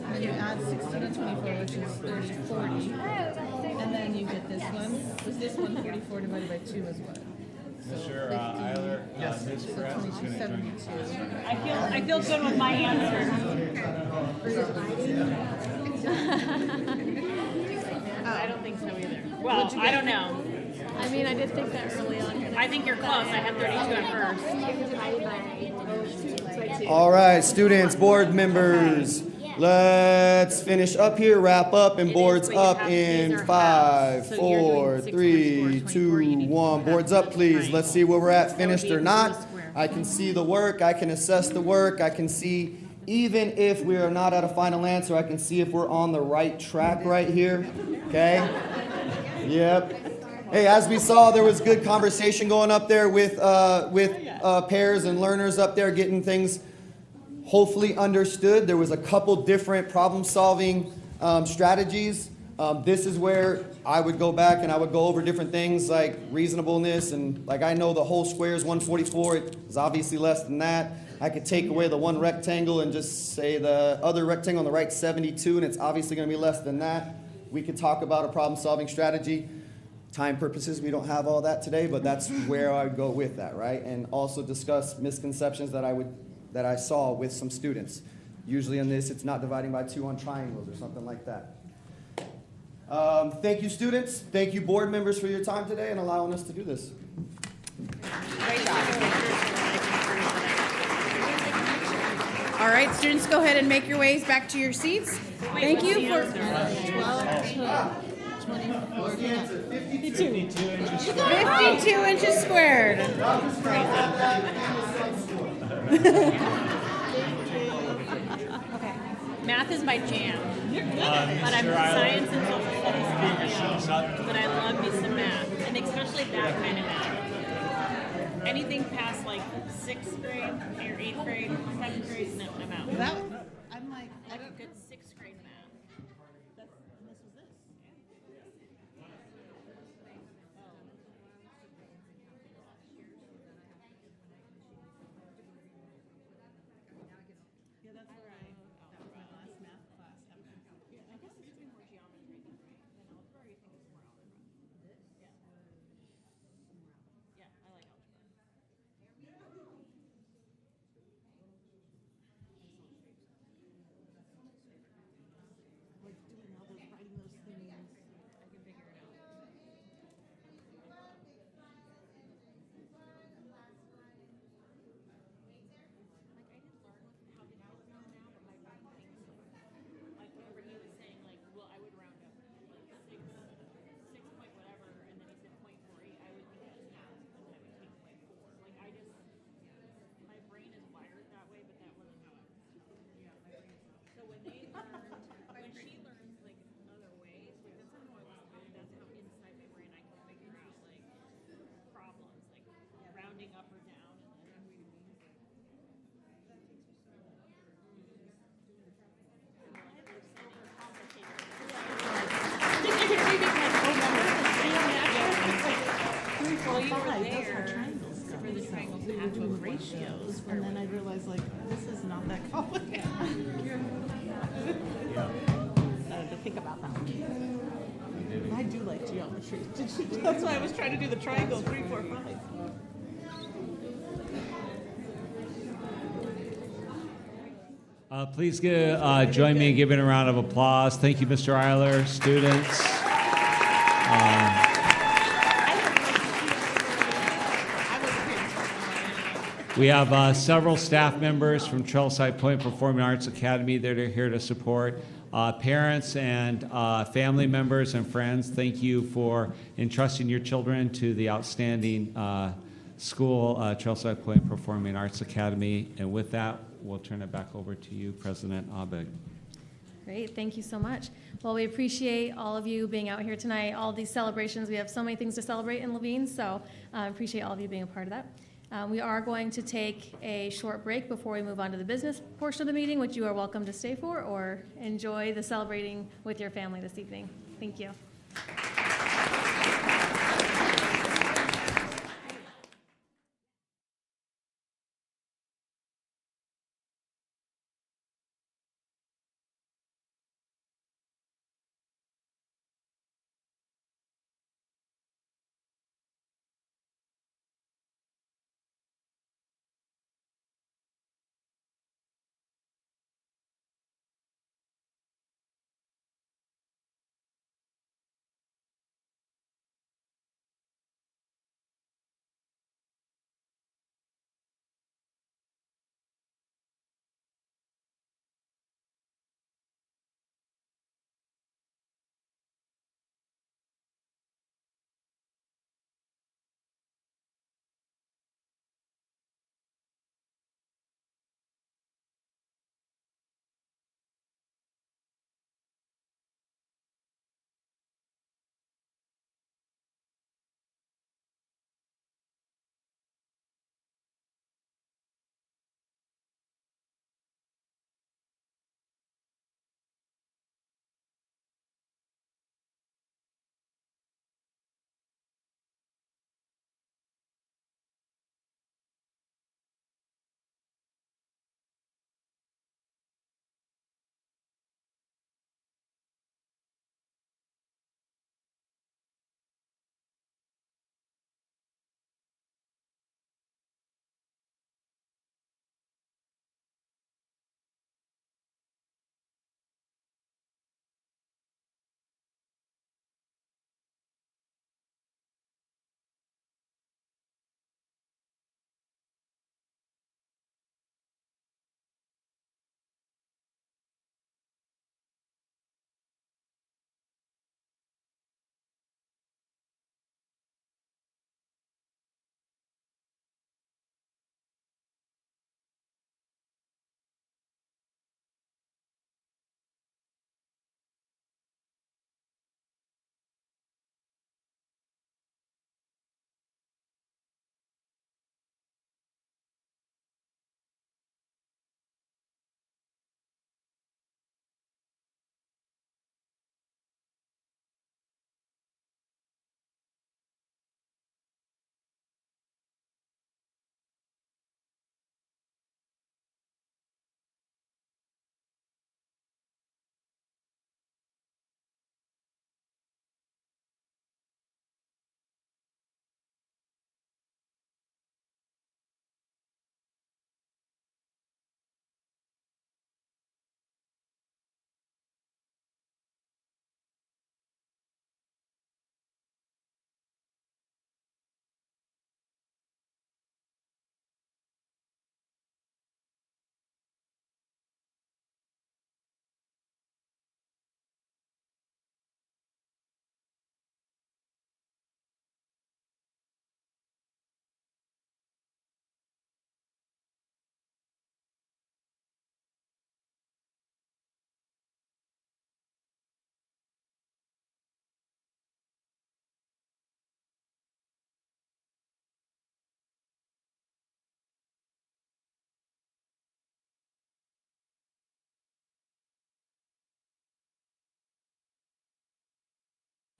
And then you add 16 and 24, which is 30, 40. And then you get this one. Was this 144 divided by 2 is what? Mr. Eiler, Ms. So Perez is going to join you. 22. I feel good with my answer. I don't think so either. Well, I don't know. I mean, I did think that early on. I think you're close. I had 32 at first. All right, students, board members, let's finish up here, wrap up, and boards up in 5, 4, 3, 2, 1. Boards up, please. Let's see where we're at, finished or not. I can see the work, I can assess the work, I can see, even if we are not at a final answer, I can see if we're on the right track right here, okay? Yep. Hey, as we saw, there was good conversation going up there with pairs and learners up there getting things hopefully understood. There was a couple different problem-solving strategies. This is where I would go back and I would go over different things like reasonableness, and like I know the whole square is 144. It is obviously less than that. I could take away the one rectangle and just say the other rectangle on the right 72, and it's obviously going to be less than that. We could talk about a problem-solving strategy. Time purposes, we don't have all that today, but that's where I would go with that, right? And also discuss misconceptions that I saw with some students. Usually in this, it's not dividing by 2 on triangles or something like that. Thank you, students. Thank you, board members, for your time today and allowing us to do this. Great job. All right, students, go ahead and make your ways back to your seats. Thank you for. 52 inches squared. Okay. Math is my jam. But I'm science and social studies, but I love me some math, and especially that kind of math. Anything past like 6th grade or 8th grade, 7th grade, no, I'm out. I'm like, I have good 6th grade math. this was this. Yeah, that's where that was my last math class. I guess it's doing more geometry than algebra, or you think it's more algebra? Yeah. Yeah, I like algebra. triangles go. For the triangles to have to have ratios. And then I realized, like, this is not that complicated. To think about that. I do like geometry. That's why I was trying to do the triangle 3, 4, 5. Please join me in giving a round of applause. Thank you, Mr. Eiler, students. We have several staff members from Trailside Point Performing Arts Academy that are here to support. Parents and family members and friends, thank you for entrusting your children to the outstanding school, Trailside Point Performing Arts Academy. And with that, we'll turn it back over to you, President Abeg. Great, thank you so much. Well, we appreciate all of you being out here tonight, all these celebrations. We have so many things to celebrate in Laveen, so appreciate all of you being a part of that. We are going to take a short break before we move on to the business portion of the meeting, which you are welcome to stay for or enjoy the celebrating with your family this evening. Thank you.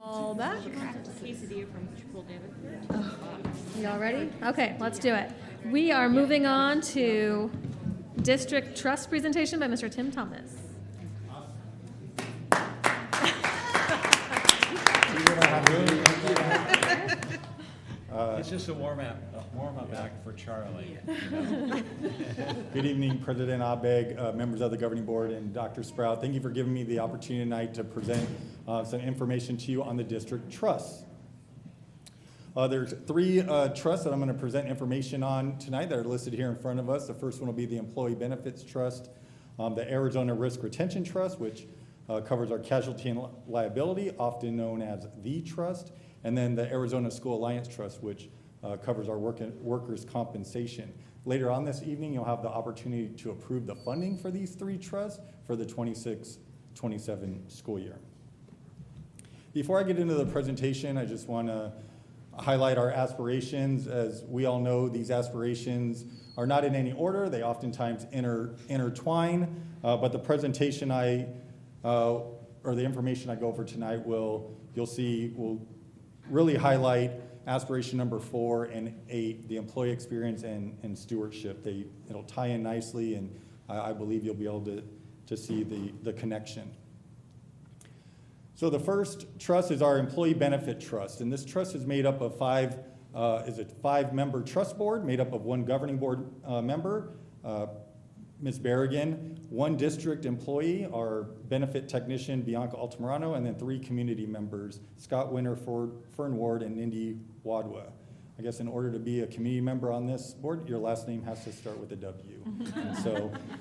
All back. Quesadilla from Chipotle. Y'all ready? Okay, let's do it. We are moving on to district trust presentation by Mr. Tim Thomas. It's just a warm-up act for Charlie. Good evening, President Abeg, members of the governing board, and Dr. Sprout. Thank you for giving me the opportunity tonight to present some information to you on the district trusts. There's three trusts that I'm going to present information on tonight that are listed here in front of us. The first one will be the Employee Benefits Trust, the Arizona Risk Retention Trust, which covers our casualty and liability, often known as the trust, and then the Arizona School Alliance Trust, which covers our workers' compensation. Later on this evening, you'll have the opportunity to approve the funding for these three trusts for the 26-27 school year. Before I get into the presentation, I just want to highlight our aspirations. As we all know, these aspirations are not in any order. They oftentimes intertwine, but the presentation or the information I go over tonight will really highlight aspiration number 4 and 8, the employee experience and stewardship. It'll tie in nicely, and I believe you'll be able to see the connection. So the first trust is our Employee Benefit Trust, and this trust is made up of five 5-member trust board made up of 1 governing board member, Ms. Berrigan, 1 district employee, our benefit technician, Bianca Altamirano, and then 3 community members, Scott Winter, Fern Ward, and Nindy Wadwa. I guess in order to be a community member on this board, your last name has to start with a W.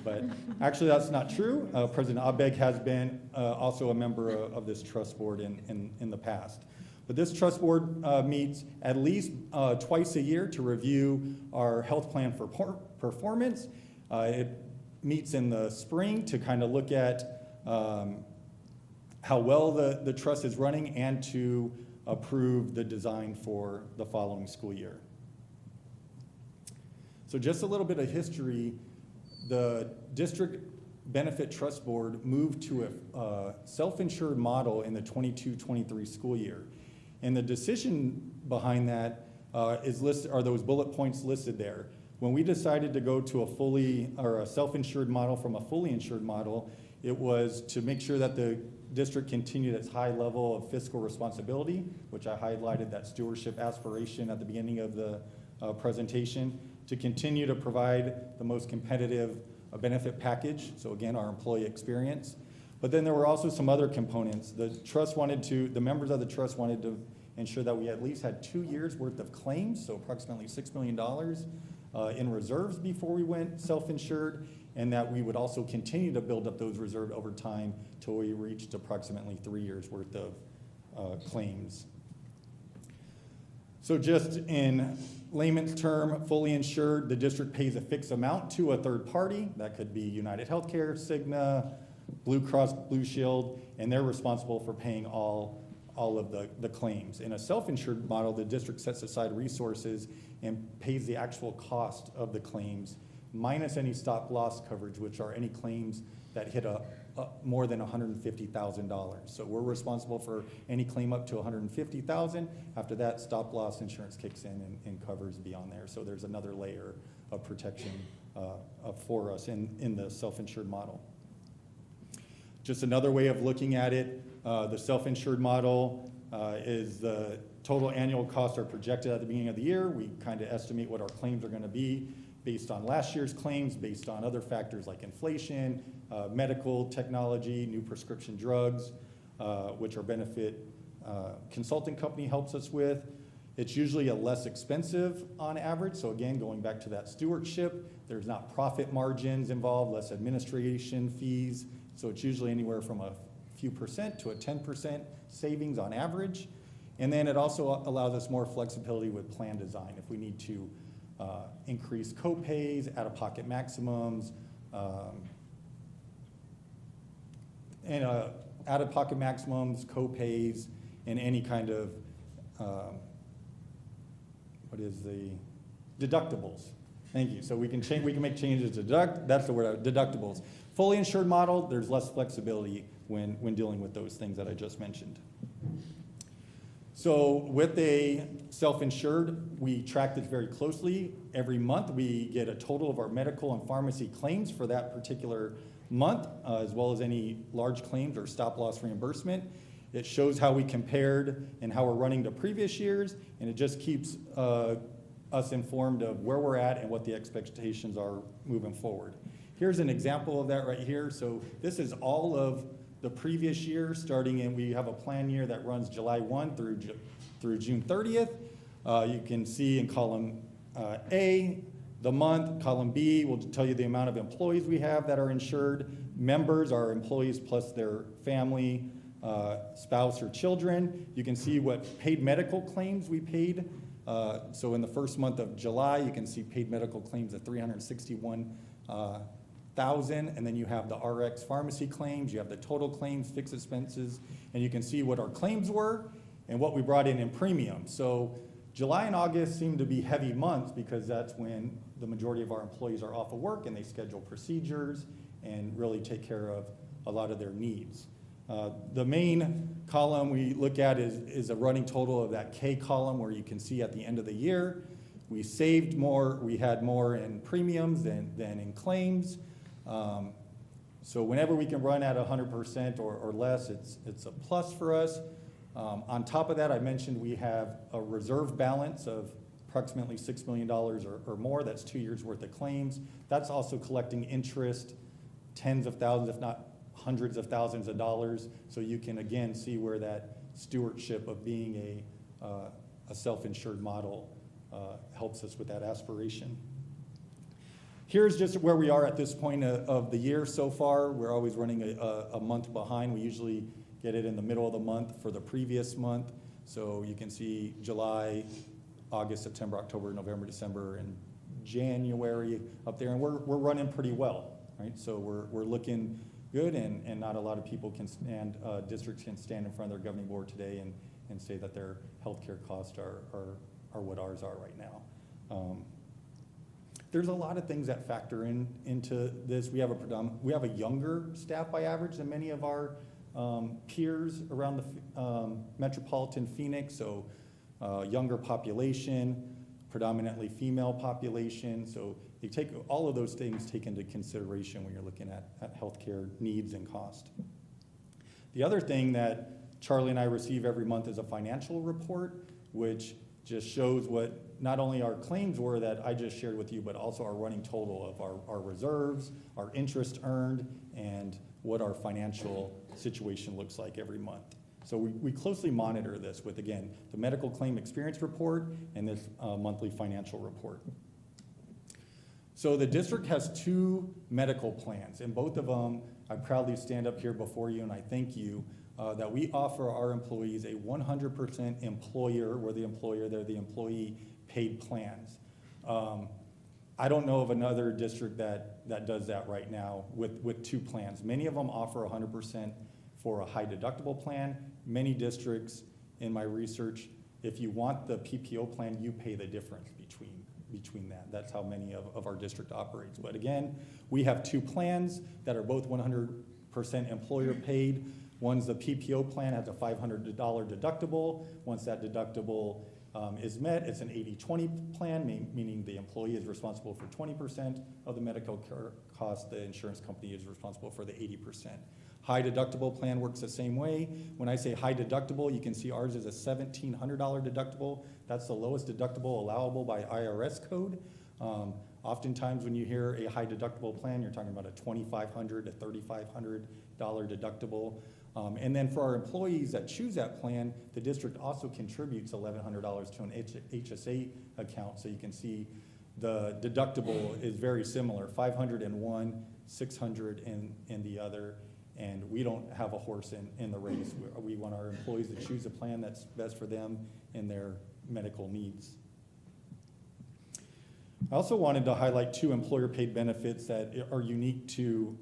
But actually that's not true. President Abeg has been also a member of this trust board in the past. But this trust board meets at least twice a year to review our health plan for performance. It meets in the spring to kind of look at how well the trust is running and to approve the design for the following school year. So just a little bit of history. The District Benefit Trust Board moved to a self-insured model in the 22-23 school year. And the decision behind that is listed, are those bullet points listed there. When we decided to go to a self-insured model from a fully insured model, it was to make sure that the district continued its high level of fiscal responsibility, which I highlighted that stewardship aspiration at the beginning of the presentation, to continue to provide the most competitive benefit package, so again, our employee experience. But then there were also some other components. The members of the trust wanted to ensure that we at least had 2 years worth of claims, so approximately $6 million in reserves before we went self-insured, and that we would also continue to build up those reserves over time till we reached approximately 3 years worth of claims. So just in layman's term, fully insured, the district pays a fixed amount to a third party. That could be United Healthcare, Cigna, Blue Cross Blue Shield, and they're responsible for paying all of the claims. In a self-insured model, the district sets aside resources and pays the actual cost of the claims, minus any stop loss coverage, which are any claims that hit more than $150,000. So we're responsible for any claim up to $150,000. After that, stop loss insurance kicks in and covers beyond there. So there's another layer of protection for us in the self-insured model. Just another way of looking at it, the self-insured model is the total annual costs are projected at the beginning of the year. We kind of estimate what our claims are going to be based on last year's claims, based on other factors like inflation, medical technology, new prescription drugs, which our benefit consulting company helps us with. It's usually a less expensive on average. So again, going back to that stewardship, there's not profit margins involved, less administration fees. So it's usually anywhere from a few percent to a 10% savings on average. And then it also allows us more flexibility with plan design. If we need to increase co-pays, out-of-pocket maximums, and out-of-pocket maximums, co-pays, and any kind of, deductibles. Thank you. So we can make changes to that's the word, deductibles. Fully insured model, there's less flexibility when dealing with those things that I just mentioned. So with a self-insured, we track this very closely. Every month, we get a total of our medical and pharmacy claims for that particular month, as well as any large claims or stop-loss reimbursement. It shows how we compared and how we're running to previous years, and it just keeps us informed of where we're at and what the expectations are moving forward. Here's an example of that right here. So this is all of the previous year, starting in, we have a plan year that runs July 1 through June 30th. You can see in column A, the month. Column B will tell you the amount of employees we have that are insured. Members are employees plus their family, spouse, or children. You can see what paid medical claims we paid. So in the first month of July, you can see paid medical claims of 361,000, and then you have the RX pharmacy claims, you have the total claims, fixed expenses, and you can see what our claims were and what we brought in premium. So July and August seem to be heavy months because that's when the majority of our employees are off of work and they schedule procedures and really take care of a lot of their needs. The main column we look at is a running total of that K column, where you can see at the end of the year, we saved more, we had more in premiums than in claims. So whenever we can run at 100% or less, it's a plus for us. On top of that, I mentioned we have a reserve balance of approximately $6 million or more. That's 2 years worth of claims. That's also collecting interest, tens of thousands, if not hundreds of thousands of dollars. So you can again see where that stewardship of being a self-insured model helps us with that aspiration. Here's just where we are at this point of the year so far. We're always running a month behind. We usually get it in the middle of the month for the previous month. So you can see July, August, September, October, November, December, and January up there. And we're running pretty well, right? So we're looking good, and not a lot of people can stand, districts can stand in front of their governing board today and say that their healthcare costs are what ours are right now. There's a lot of things that factor into this. We have a younger staff by average than many of our peers around the metropolitan Phoenix, so younger population, predominantly female population. So you take all of those things into consideration when you're looking at healthcare needs and cost. The other thing that Charlie and I receive every month is a financial report, which just shows what not only our claims were that I just shared with you, but also our running total of our reserves, our interest earned, and what our financial situation looks like every month. So we closely monitor this with, again, the medical claim experience report and this monthly financial report. So the district has 2 medical plans, and both of them, I proudly stand up here before you and I thank you that we offer our employees a 100% employer, we're the employer, they're the employee, paid plans. I don't know of another district that does that right now with 2 plans. Many of them offer 100% for a high deductible plan. Many districts, in my research, if you want the PPO plan, you pay the difference between that. That's how many of our district operates. But again, we have 2 plans that are both 100% employer paid. One's the PPO plan, has a $500 deductible. Once that deductible is met, it's an 80-20 plan, meaning the employee is responsible for 20% of the medical care cost, the insurance company is responsible for the 80%. High deductible plan works the same way. When I say high deductible, you can see ours is a $1,700 deductible. That's the lowest deductible allowable by IRS code. Oftentimes when you hear a high deductible plan, you're talking about a $2,500 to $3,500 deductible. And then for our employees that choose that plan, the district also contributes $1,100 to an HSA account. So you can see the deductible is very similar, $500 in one, $600 in the other. And we don't have a horse in the race. We want our employees to choose a plan that's best for them and their medical needs. I also wanted to highlight 2 employer-paid benefits that are unique to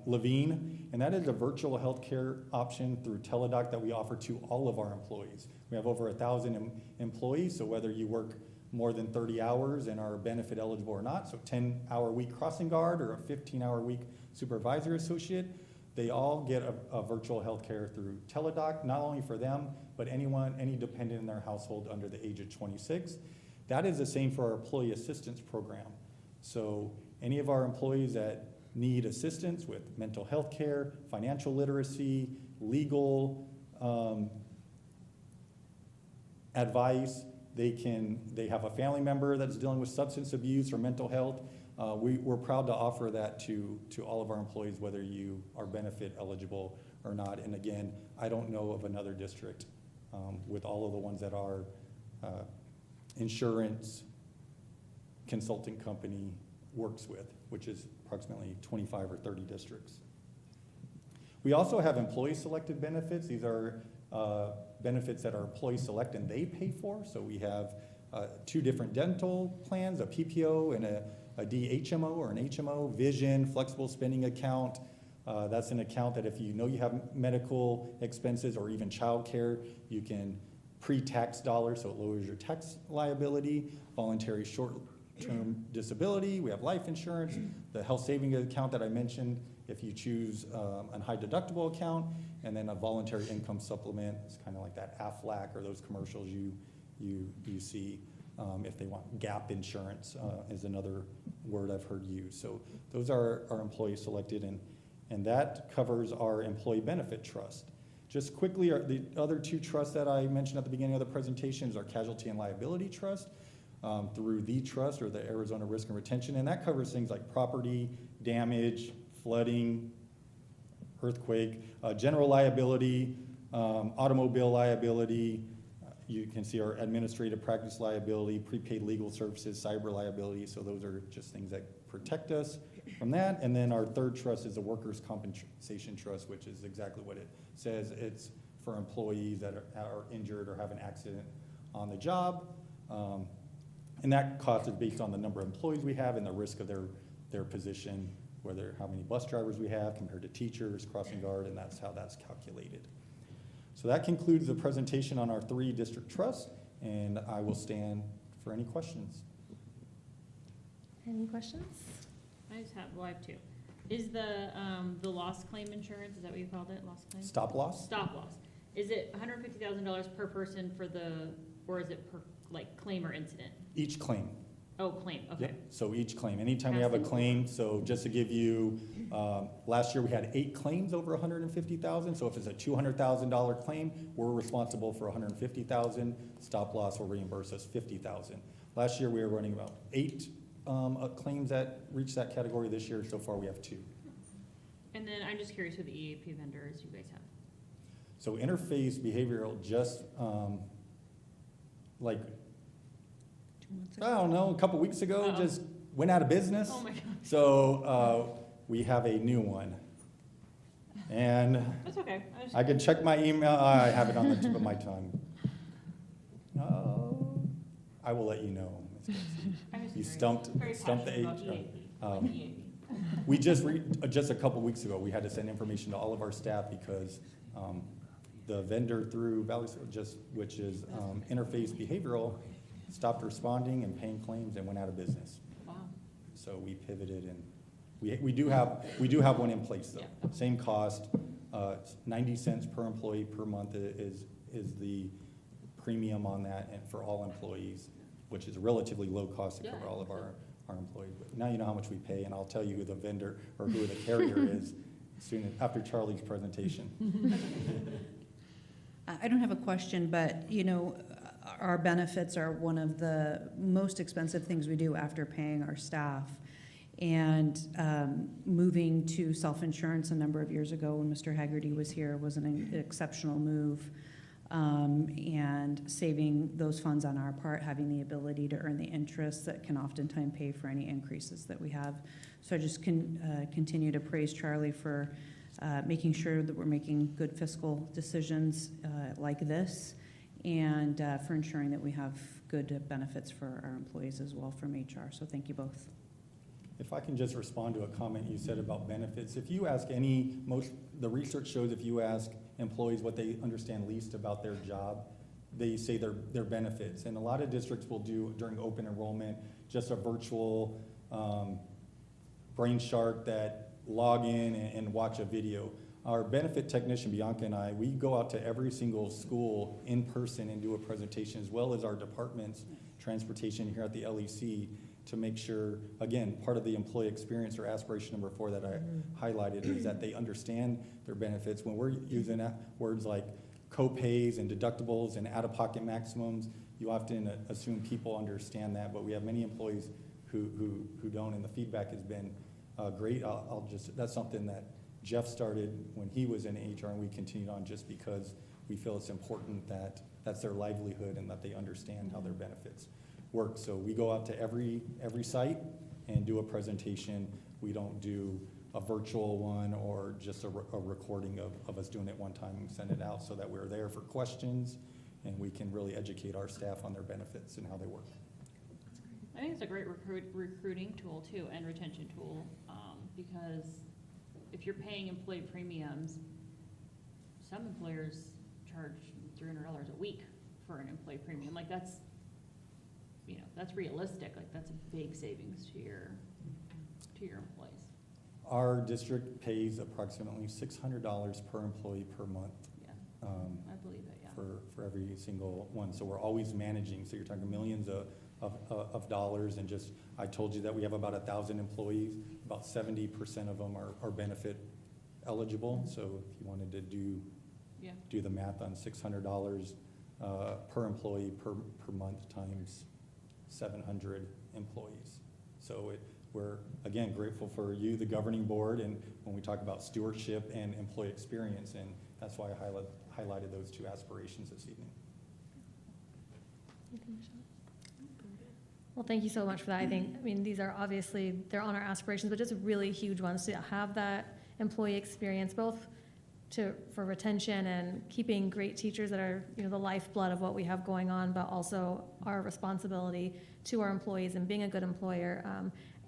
Levine, and that is a virtual healthcare option through Teladoc that we offer to all of our employees. We have over 1,000 employees, so whether you work more than 30 hours and are benefit eligible or not, so 10-hour week crossing guard or a 15-hour week supervisor associate, They all get a virtual healthcare through Teladoc, not only for them, but any dependent in their household under the age of 26. That is the same for our employee assistance program. So any of our employees that need assistance with mental health care, financial literacy, legal advice, they have a family member that's dealing with substance abuse or mental health. We're proud to offer that to all of our employees, whether you are benefit eligible or not. And again, I don't know of another district with all of the ones that are insurance consulting company works with, which is approximately 25 or 30 districts. We also have employee-selected benefits. These are benefits that our employees select and they pay for. So we have 2 different dental plans, a PPO and a DHMO or an HMO, vision, flexible spending account. That's an account that if you know you have medical expenses or even childcare, you can pre-tax dollars, so it lowers your tax liability, voluntary short-term disability. We have life insurance, the health savings account that I mentioned, if you choose a high deductible account, and then a voluntary income supplement. It's kind of like that AFLAC or those commercials you see. If they want gap insurance is another word I've heard used. So those are our employee selected, and that covers our employee benefit trust. Just quickly, the other 2 trusts that I mentioned at the beginning of the presentation is our casualty and liability trust through the trust or the Arizona Risk and Retention, and that covers things like property damage, flooding, earthquake, general liability, automobile liability. You can see our administrative practice liability, prepaid legal services, cyber liability. So those are just things that protect us from that. And then our 3rd trust is the workers' compensation trust, which is exactly what it says. It's for employees that are injured or have an accident on the job. And that cost is based on the number of employees we have and the risk of their position, whether how many bus drivers we have compared to teachers, crossing guard, and that's how that's calculated. So that concludes the presentation on our 3 district trusts, and I will stand for any questions. Any questions? I have 2. Is the loss claim insurance, is that what you called it, loss claim? Stop loss? Stop loss. Is it $150,000 per person or is it per, like, claim or incident? Each claim. Oh, claim, okay. Yep. So each claim, anytime we have a claim, so just to give you, last year we had 8 claims over $150,000. So if it's a $200,000 claim, we're responsible for $150,000. Stop loss will reimburse us $50,000. Last year we were running about 8 claims that reached that category. This year, so far we have 2. And then I'm just curious who the EAP vendors you guys have. So Interface Behavioral just I don't know, a couple weeks ago, just went out of business. Oh my God. So we have a new one. And That's okay. I can check my email. I have it on the tip of my tongue. I will let you know. You stumped the age. We just a couple weeks ago, we had to send information to all of our staff because the vendor through Valley, which is Interface Behavioral, stopped responding and paying claims and went out of business. Wow. So we pivoted, and we do have one in place though. Yeah. Same cost, 90 cents per employee per month is the premium on that, and for all employees, which is a relatively low cost to cover all of our employees. But now you know how much we pay, and I'll tell you who the vendor or who the carrier is soon after Charlie's presentation. I don't have a question, but our benefits are one of the most expensive things we do after paying our staff. And moving to self-insurance a number of years ago when Mr. Haggerty was here was an exceptional move. And saving those funds on our part, having the ability to earn the interest that can oftentimes pay for any increases that we have. So I just continue to praise Charlie for making sure that we're making good fiscal decisions like this, and for ensuring that we have good benefits for our employees as well from HR. So thank you both. If I can just respond to a comment you said about benefits. If you ask the research shows if you ask employees what they understand least about their job, they say their benefits. And a lot of districts will do during open enrollment just a virtual brain shark that log in and watch a video. Our benefit technician, Bianca, and I, we go out to every single school in person and do a presentation, as well as our department's transportation here at the LEC, to make sure, again, part of the employee experience, or aspiration number 4 that I highlighted, is that they understand their benefits. When we're using words like co-pays and deductibles and out-of-pocket maximums, you often assume people understand that, but we have many employees who don't, and the feedback has been great. That's something that Jeff started when he was in HR, and we continued on just because we feel it's important that that's their livelihood and that they understand how their benefits work. So we go out to every site and do a presentation. We don't do a virtual one or just a recording of us doing it one time and send it out, so that we're there for questions and we can really educate our staff on their benefits and how they work. I think it's a great recruiting tool too, and retention tool, because if you're paying employee premiums, some employers charge $300 a week for an employee premium. Like that's realistic. Like that's a big savings to your employees. Our district pays approximately $600 per employee per month. Yeah, I believe it. Yeah. For every single one. So we're always managing. So you're talking millions of dollars, and just, I told you that we have about 1,000 employees. About 70% of them are benefit eligible. So if you wanted to do the math on $600 per employee per month times 700 employees. So we're, again, grateful for you, the governing board, and when we talk about stewardship and employee experience, and that's why I highlighted those 2 aspirations this evening. Well, thank you so much for that. I mean, these are obviously, they're on our aspirations, but just really huge ones to have that employee experience, both for retention and keeping great teachers that are, the lifeblood of what we have going on, but also our responsibility to our employees and being a good employer.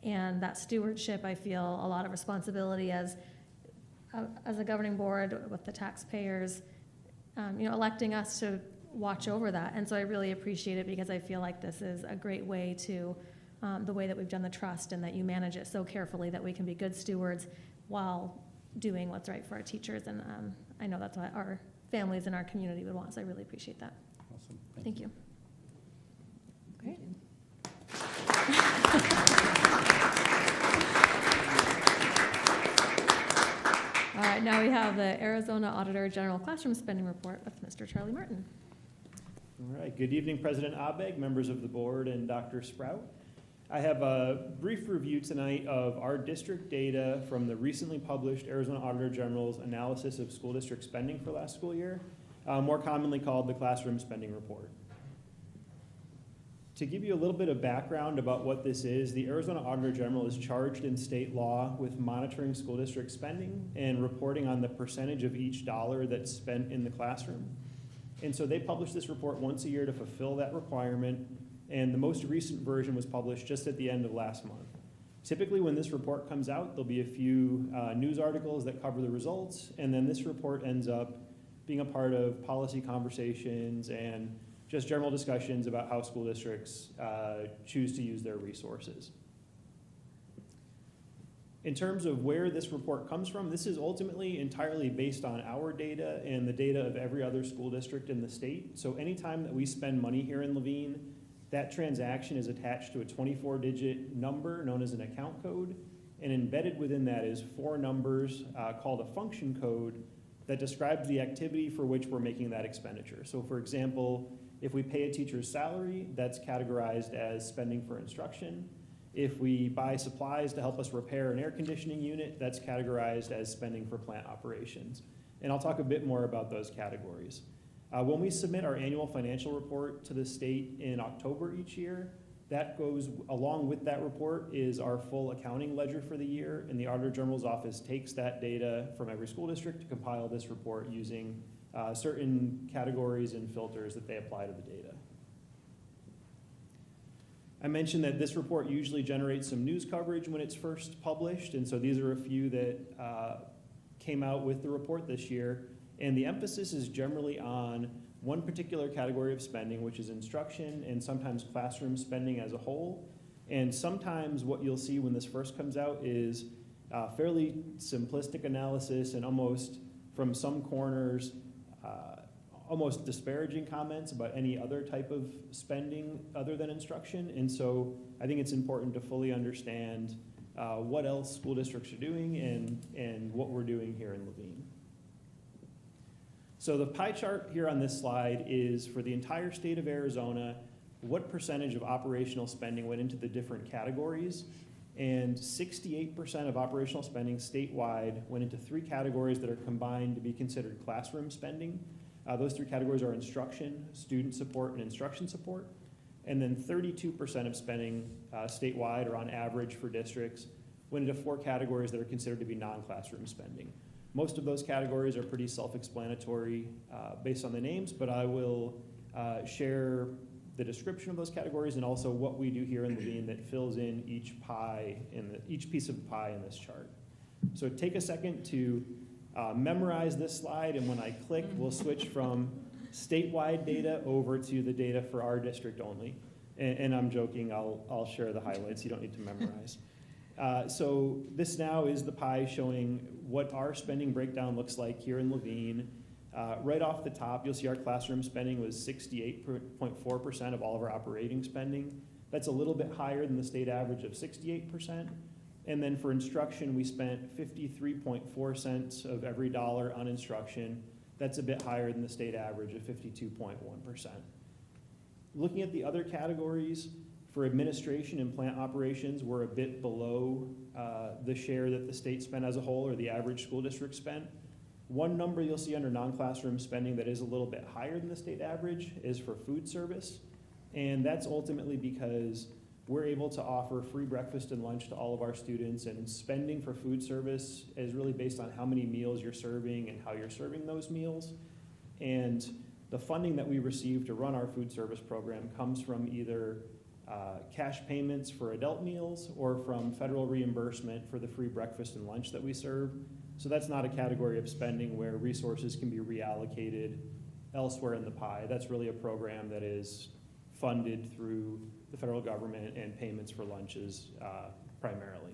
And that stewardship, I feel a lot of responsibility as a governing board with the taxpayers, electing us to watch over that. And so I really appreciate it, because I feel like this is a great way to, the way that we've done the trust, and that you manage it so carefully that we can be good stewards while doing what's right for our teachers. And I know that's what our families and our community would want, so I really appreciate that. Awesome. Thank you. Great. All right, now we have the Arizona Auditor General Classroom Spending Report with Mr. Charlie Martin. All right, good evening, President Abeg, members of the board, and Dr. Sprout. I have a brief review tonight of our district data from the recently published Arizona Auditor General's analysis of school district spending for last school year, more commonly called the Classroom Spending Report. To give you a little bit of background about what this is, the Arizona Auditor General is charged in state law with monitoring school district spending and reporting on the percentage of each dollar that's spent in the classroom. And so they publish this report once a year to fulfill that requirement, and the most recent version was published just at the end of last month. Typically when this report comes out, there'll be a few news articles that cover the results, and then this report ends up being a part of policy conversations and just general discussions about how school districts choose to use their resources. In terms of where this report comes from, this is ultimately entirely based on our data and the data of every other school district in the state. So anytime that we spend money here in Levine, that transaction is attached to a 24-digit number known as an account code, and embedded within that is 4 numbers called a function code that describes the activity for which we're making that expenditure. So for example, if we pay a teacher's salary, that's categorized as spending for instruction. If we buy supplies to help us repair an air conditioning unit, that's categorized as spending for plant operations. And I'll talk a bit more about those categories. When we submit our annual financial report to the state in October each year, that goes along with that report is our full accounting ledger for the year, and the Auditor General's office takes that data from every school district to compile this report using certain categories and filters that they apply to the data. I mentioned that this report usually generates some news coverage when it's first published, and so these are a few that came out with the report this year. And the emphasis is generally on one particular category of spending, which is instruction and sometimes classroom spending as a whole. And sometimes what you'll see when this first comes out is fairly simplistic analysis and almost from some corners, almost disparaging comments about any other type of spending other than instruction. And so I think it's important to fully understand what else school districts are doing and what we're doing here in Levine. So the pie chart here on this slide is for the entire state of Arizona, what percentage of operational spending went into the different categories. And 68% of operational spending statewide went into 3 categories that are combined to be considered classroom spending. Those 3 categories are instruction, student support, and instruction support. And then 32% of spending statewide, or on average for districts, went into 4 categories that are considered to be non-classroom spending. Most of those categories are pretty self-explanatory based on the names, but I will share the description of those categories and also what we do here in Levine that fills in each pie, each piece of the pie in this chart. So take a second to memorize this slide, and when I click, we'll switch from statewide data over to the data for our district only. And I'm joking, I'll share the highlights, you don't need to memorize. So this now is the pie showing what our spending breakdown looks like here in Levine. Right off the top, you'll see our classroom spending was 68.4% of all of our operating spending. That's a little bit higher than the state average of 68%. And then for instruction, we spent 53.4 cents of every dollar on instruction. That's a bit higher than the state average of 52.1%. Looking at the other categories, for administration and plant operations, we're a bit below the share that the state spent as a whole, or the average school district spent. One number you'll see under non-classroom spending that is a little bit higher than the state average is for food service. And that's ultimately because we're able to offer free breakfast and lunch to all of our students, and spending for food service is really based on how many meals you're serving and how you're serving those meals. And the funding that we receive to run our food service program comes from either cash payments for adult meals or from federal reimbursement for the free breakfast and lunch that we serve. So that's not a category of spending where resources can be reallocated elsewhere in the pie. That's really a program that is funded through the federal government and payments for lunches primarily.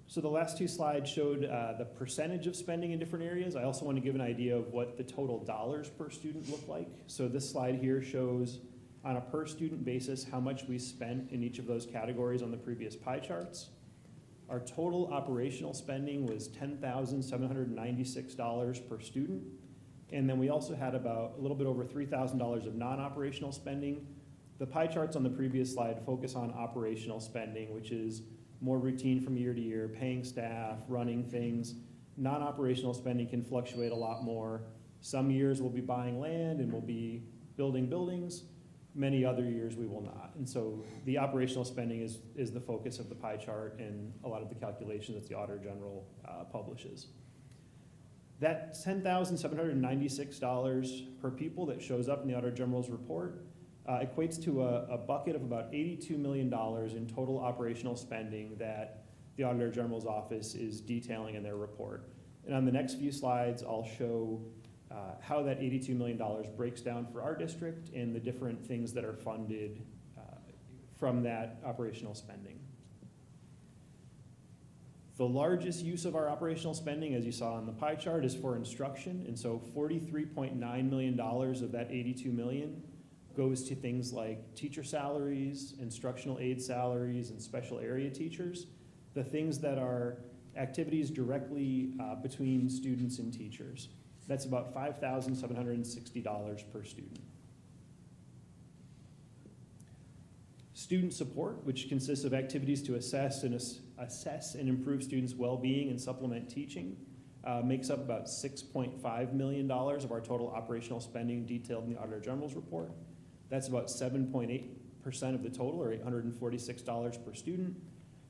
So the last 2 slides showed the percentage of spending in different areas. I also want to give an idea of what the total dollars per student look like. So this slide here shows on a per student basis how much we spent in each of those categories on the previous pie charts. Our total operational spending was $10,796 per student. And then we also had about a little bit over $3,000 of non-operational spending. The pie charts on the previous slide focus on operational spending, which is more routine from year to year, paying staff, running things. Non-operational spending can fluctuate a lot more. Some years we'll be buying land and we'll be building buildings. Many other years we will not. And so the operational spending is the focus of the pie chart and a lot of the calculations that the Auditor General publishes. That $10,796 per pupil that shows up in the Auditor General's report equates to a bucket of about $82 million in total operational spending that the Auditor General's office is detailing in their report. And on the next few slides, I'll show how that $82 million breaks down for our district and the different things that are funded from that operational spending. The largest use of our operational spending, as you saw on the pie chart, is for instruction. And so $43.9 million of that $82 million goes to things like teacher salaries, instructional aid salaries, and special area teachers, the things that are activities directly between students and teachers. That's about $5,760 per student. Student support, which consists of activities to assess and improve students' well-being and supplement teaching, makes up about $6.5 million of our total operational spending detailed in the Auditor General's report. That's about 7.8% of the total, or $846 per student.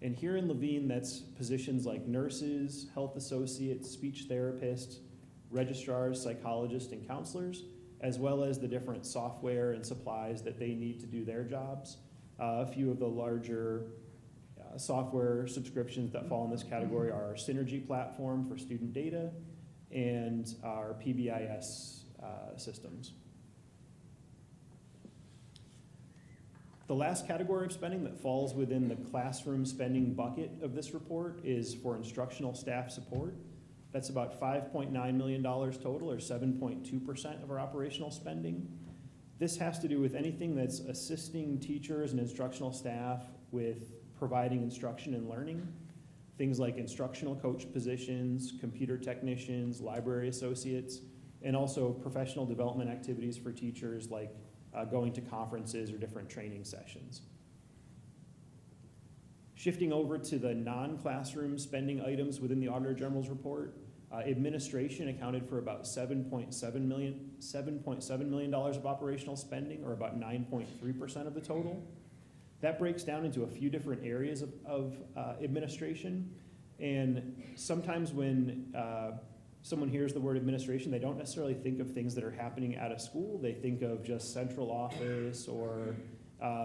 And here in Levine, that's positions like nurses, health associates, speech therapists, registrars, psychologists, and counselors, as well as the different software and supplies that they need to do their jobs. A few of the larger software subscriptions that fall in this category are our Synergy platform for student data and our PBIS systems. The last category of spending that falls within the classroom spending bucket of this report is for instructional staff support. That's about $5.9 million total, or 7.2% of our operational spending. This has to do with anything that's assisting teachers and instructional staff with providing instruction and learning. Things like instructional coach positions, computer technicians, library associates, and also professional development activities for teachers like going to conferences or different training sessions. Shifting over to the non-classroom spending items within the Auditor General's report, administration accounted for about $7.7 million of operational spending, or about 9.3% of the total. That breaks down into a few different areas of administration, and sometimes when someone hears the word administration, they don't necessarily think of things that are happening at a school. They think of just central office or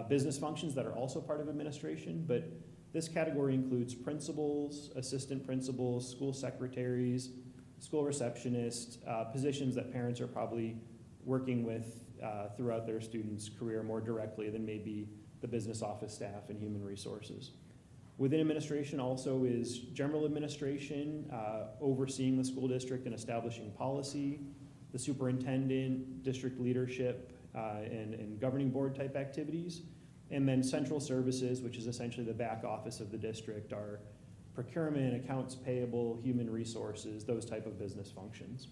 business functions that are also part of administration, but this category includes principals, assistant principals, school secretaries, school receptionists, positions that parents are probably working with throughout their students' career more directly than maybe the business office staff and human resources. Within administration also is general administration, overseeing the school district and establishing policy, the superintendent, district leadership, and governing board type activities. And then central services, which is essentially the back office of the district, are procurement, accounts payable, human resources, those type of business functions.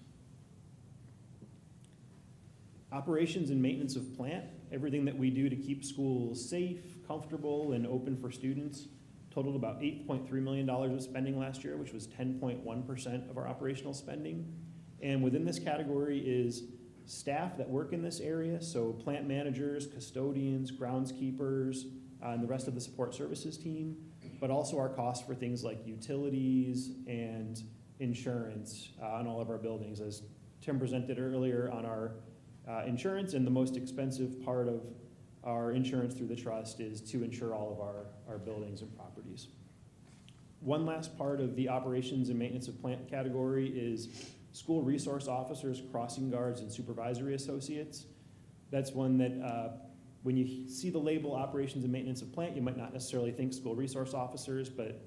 Operations and maintenance of plant, everything that we do to keep schools safe, comfortable, and open for students, totaled about $8.3 million of spending last year, which was 10.1% of our operational spending. And within this category is staff that work in this area, so plant managers, custodians, groundskeepers, and the rest of the support services team, but also our costs for things like utilities and insurance on all of our buildings. As Tim presented earlier on our insurance, and the most expensive part of our insurance through the trust is to insure all of our buildings and properties. One last part of the operations and maintenance of plant category is school resource officers, crossing guards, and supervisory associates. That's one that when you see the label operations and maintenance of plant, you might not necessarily think school resource officers, but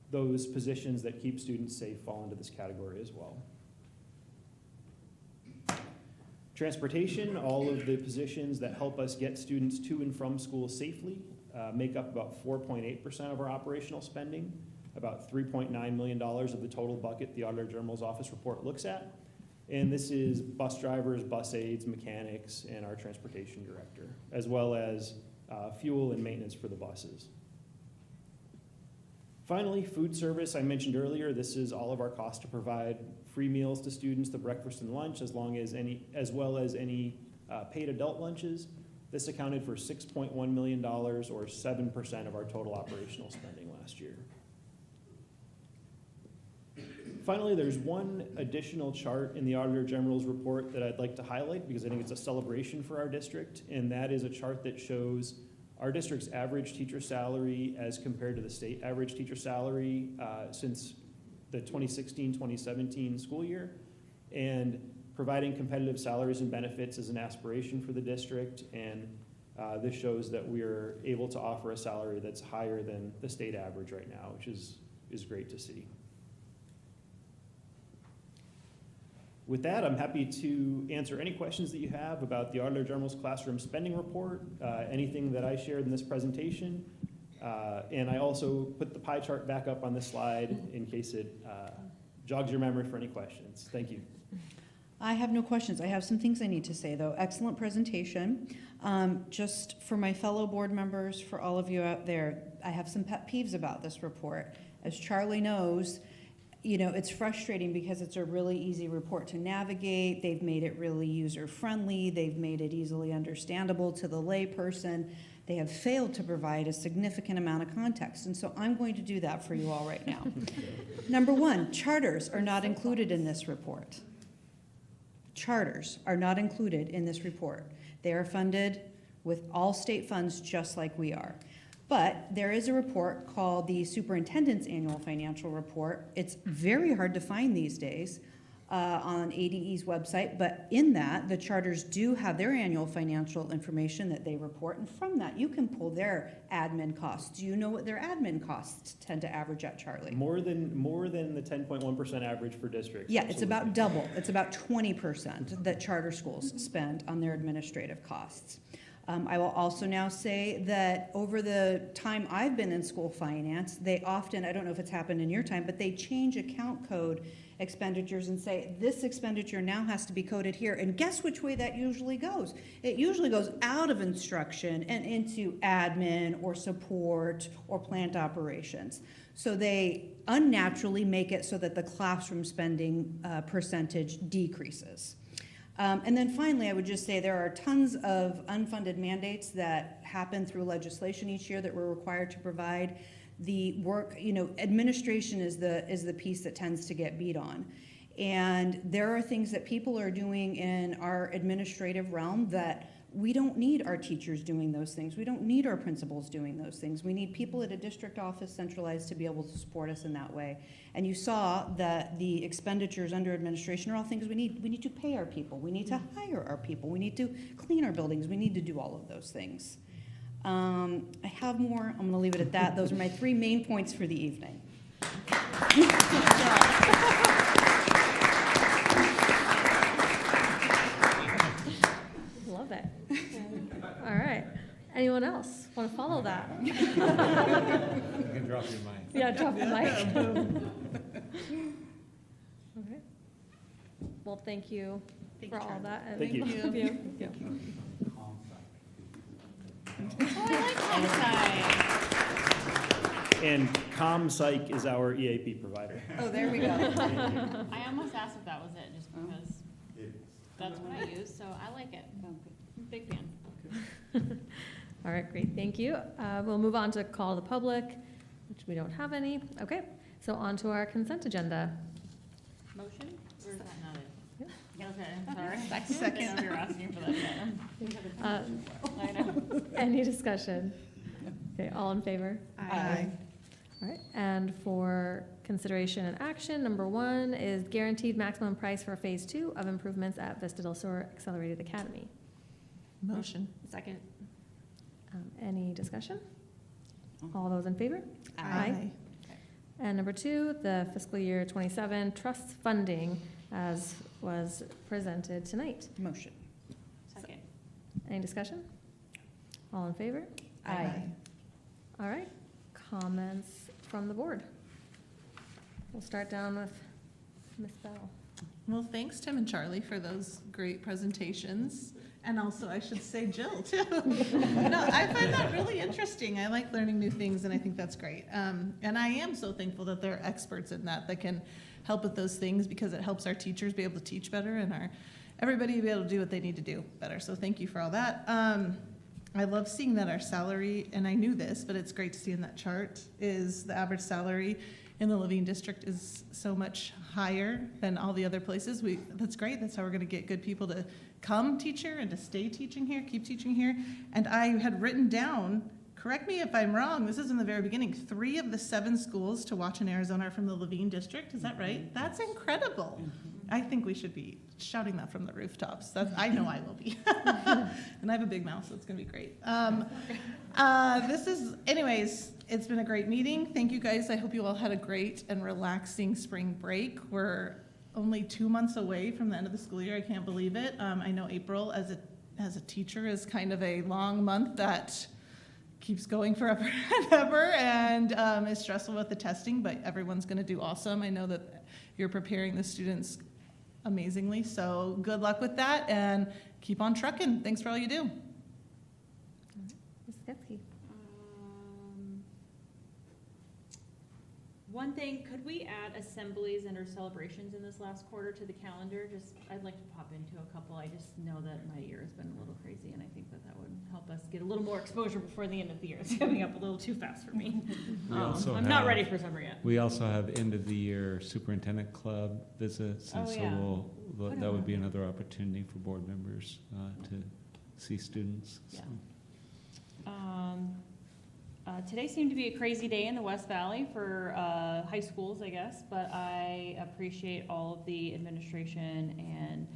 those positions that keep students safe fall into this category as well. Transportation, all of the positions that help us get students to and from school safely make up about 4.8% of our operational spending. About $3.9 million of the total bucket the Auditor General's Office report looks at. And this is bus drivers, bus aides, mechanics, and our transportation director, as well as fuel and maintenance for the buses. Finally, food service, I mentioned earlier, this is all of our costs to provide free meals to students, the breakfast and lunch, as well as any paid adult lunches. This accounted for $6.1 million, or 7% of our total operational spending last year. Finally, there's one additional chart in the Auditor General's report that I'd like to highlight because I think it's a celebration for our district, and that is a chart that shows our district's average teacher salary as compared to the state average teacher salary since the 2016-2017 school year, and providing competitive salaries and benefits is an aspiration for the district, and this shows that we are able to offer a salary that's higher than the state average right now, which is great to see. With that, I'm happy to answer any questions that you have about the Auditor General's classroom spending report, anything that I shared in this presentation, and I also put the pie chart back up on this slide in case it jogs your memory for any questions. Thank you. I have no questions. I have some things I need to say, though. Excellent presentation. Just for my fellow board members, for all of you out there, I have some pet peeves about this report. As Charlie knows, you know, it's frustrating because it's a really easy report to navigate. They've made it really user-friendly. They've made it easily understandable to the layperson. They have failed to provide a significant amount of context, and so I'm going to do that for you all right now. Number one, charters are not included in this report. Charters are not included in this report. They are funded with all state funds just like we are. But there is a report called the Superintendent's Annual Financial Report. It's very hard to find these days. on ADE's website, but in that, the charters do have their annual financial information that they report, and from that, you can pull their admin costs. Do you know what their admin costs tend to average at, Charlie? More than the 10.1% average for districts. Yeah, it's absolutely. about double. It's about 20% that charter schools spend on their administrative costs. I will also now say that over the time I've been in school finance, they often, I don't know if it's happened in your time, but they change account code expenditures and say, this expenditure now has to be coded here. And guess which way that usually goes? It usually goes out of instruction and into admin or support or plant operations. So they unnaturally make it so that the classroom spending percentage decreases. And then finally, I would just say there are tons of unfunded mandates that happen through legislation each year that we're required to provide. The work, administration is the piece that tends to get beat on. And there are things that people are doing in our administrative realm that we don't need our teachers doing those things. We don't need our principals doing those things. We need people at a district office centralized to be able to support us in that way. And you saw that the expenditures under administration are all things we need. We need to pay our people. We need to hire our people. We need to clean our buildings. We need to do all of those things. I have more. I'm going to leave it at that. Those are my 3 main points for the evening. Love it. All right. Anyone else want to follow that? You can drop your mic. Yeah, drop the mic. Okay. Well, thank you for all that. And Thank you. Thank you. Oh, I like hindsight. And ComPsych is our EAP provider. Oh, there we go. I almost asked if that was it, just because that's what I use, so I like it. Big fan. All right, great. Thank you. We'll move on to call the public, which we don't have any. Okay, so on to our consent agenda. Motion, or is that not it? Yeah. Okay, sorry. Second. I didn't know you were asking for that yet. I know. Any discussion? Okay, all in favor? Aye. All right, and for consideration and action, number 1 is guaranteed maximum price for phase 2 of improvements at Vista del Sur Accelerated Academy. Motion. Second. Any discussion? All those in favor? Aye. And number 2, the fiscal year 27 trust funding as was presented tonight. Motion. Second. Any discussion? All in favor? Aye. All right, comments from the board. We'll start down with Ms. Bell. Well, thanks, Tim and Charlie, for those great presentations. And also, I should say Jill, too. No, I find that really interesting. I like learning new things, and I think that's great. And I am so thankful that there are experts in that can help with those things, because it helps our teachers be able to teach better and everybody be able to do what they need to do better. So thank you for all that. I love seeing that our salary, and I knew this, but it's great to see in that chart, is the average salary in the Levine district is so much higher than all the other places. That's great. That's how we're going to get good people to come teach here and to stay teaching here, keep teaching here. And I had written down, correct me if I'm wrong, this is in the very beginning, 3 of the 7 schools to watch in Arizona are from the Levine district. Is that right? That's incredible. I think we should be shouting that from the rooftops. I know I will be. And I have a big mouth, so it's going to be great. Anyways, it's been a great meeting. Thank you guys. I hope you all had a great and relaxing spring break. We're only 2 months away from the end of the school year. I can't believe it. I know April, as a teacher, is kind of a long month that keeps going forever and ever, and is stressful with the testing, but everyone's going to do awesome. I know that you're preparing the students amazingly, so good luck with that, and keep on trucking. Thanks for all you do. Ms. Sketsky. One thing, could we add assemblies and or celebrations in this last quarter to the calendar? I'd like to pop into a couple. I just know that my year has been a little crazy, and I think that would help us get a little more exposure before the end of the year. It's coming up a little too fast for me. I'm not ready for summer yet. We also have end of the year superintendent club visits, and that would be another opportunity for board members to see students. Yeah. So. Today seemed to be a crazy day in the West Valley for high schools, I guess, but I appreciate all of the administration and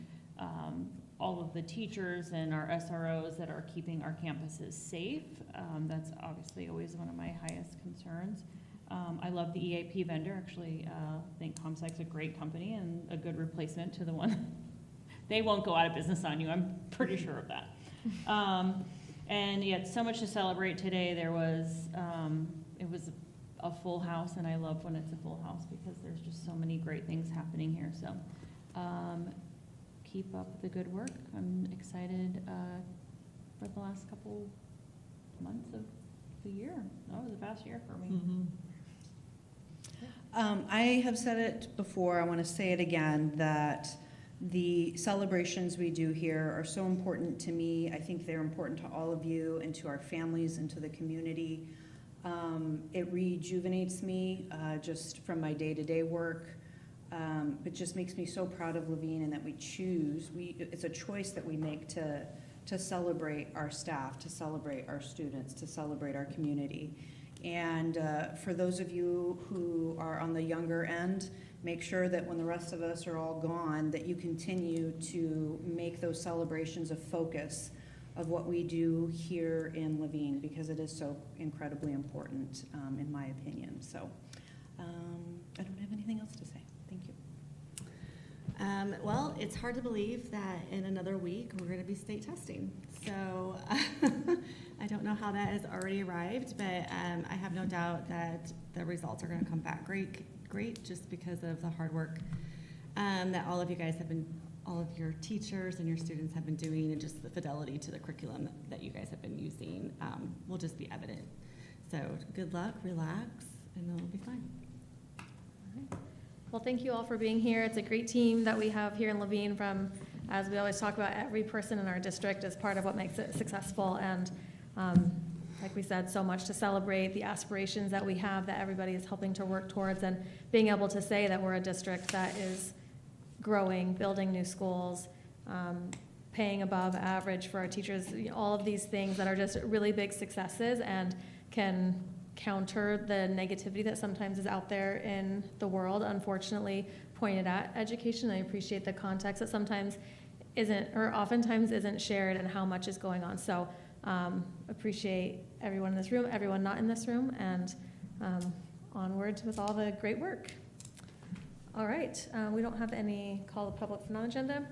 all of the teachers and our SROs that are keeping our campuses safe. That's obviously always one of my highest concerns. I love the EAP vendor. Actually, I think ComSec's a great company and a good replacement to the one. They won't go out of business on you, I'm pretty sure of that. And yet, so much to celebrate today. There was, it was a full house, and I love when it's a full house because there's just so many great things happening here. So keep up the good work. I'm excited for the last couple months of the year. That was a fast year for me. I have said it before, I want to say it again, that the celebrations we do here are so important to me. I think they're important to all of you and to our families and to the community. It rejuvenates me just from my day-to-day work. It just makes me so proud of Levine and that we choose. It's a choice that we make to celebrate our staff, to celebrate our students, to celebrate our community. And for those of you who are on the younger end, make sure that when the rest of us are all gone, that you continue to make those celebrations a focus of what we do here in Levine, because it is so incredibly important, in my opinion. So I don't have anything else to say. Thank you. Well, it's hard to believe that in another week we're going to be state testing. So I don't know how that has already arrived, but I have no doubt that the results are going to come back great, just because of the hard work that all of you guys have been, all of your teachers and your students have been doing, and just the fidelity to the curriculum that you guys have been using will just be evident. So good luck, relax, and it'll be fine. Well, thank you all for being here. It's a great team that we have here in Levine. From, as we always talk about, every person in our district is part of what makes it successful. And like we said, so much to celebrate, the aspirations that we have that everybody is helping to work towards, and being able to say that we're a district that is growing, building new schools, paying above average for our teachers, all of these things that are just really big successes and can counter the negativity that sometimes is out there in the world, unfortunately pointed at education. I appreciate the context that sometimes isn't, or oftentimes isn't shared, and how much is going on. So appreciate everyone in this room, everyone not in this room, and onwards with all the great work. All right, we don't have any call to public for non-agenda.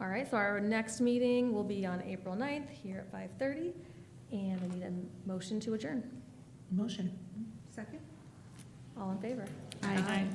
All right, so our next meeting will be on April 9th here at 5:30, and I need a motion to adjourn. Motion. Second? All in favor? Aye.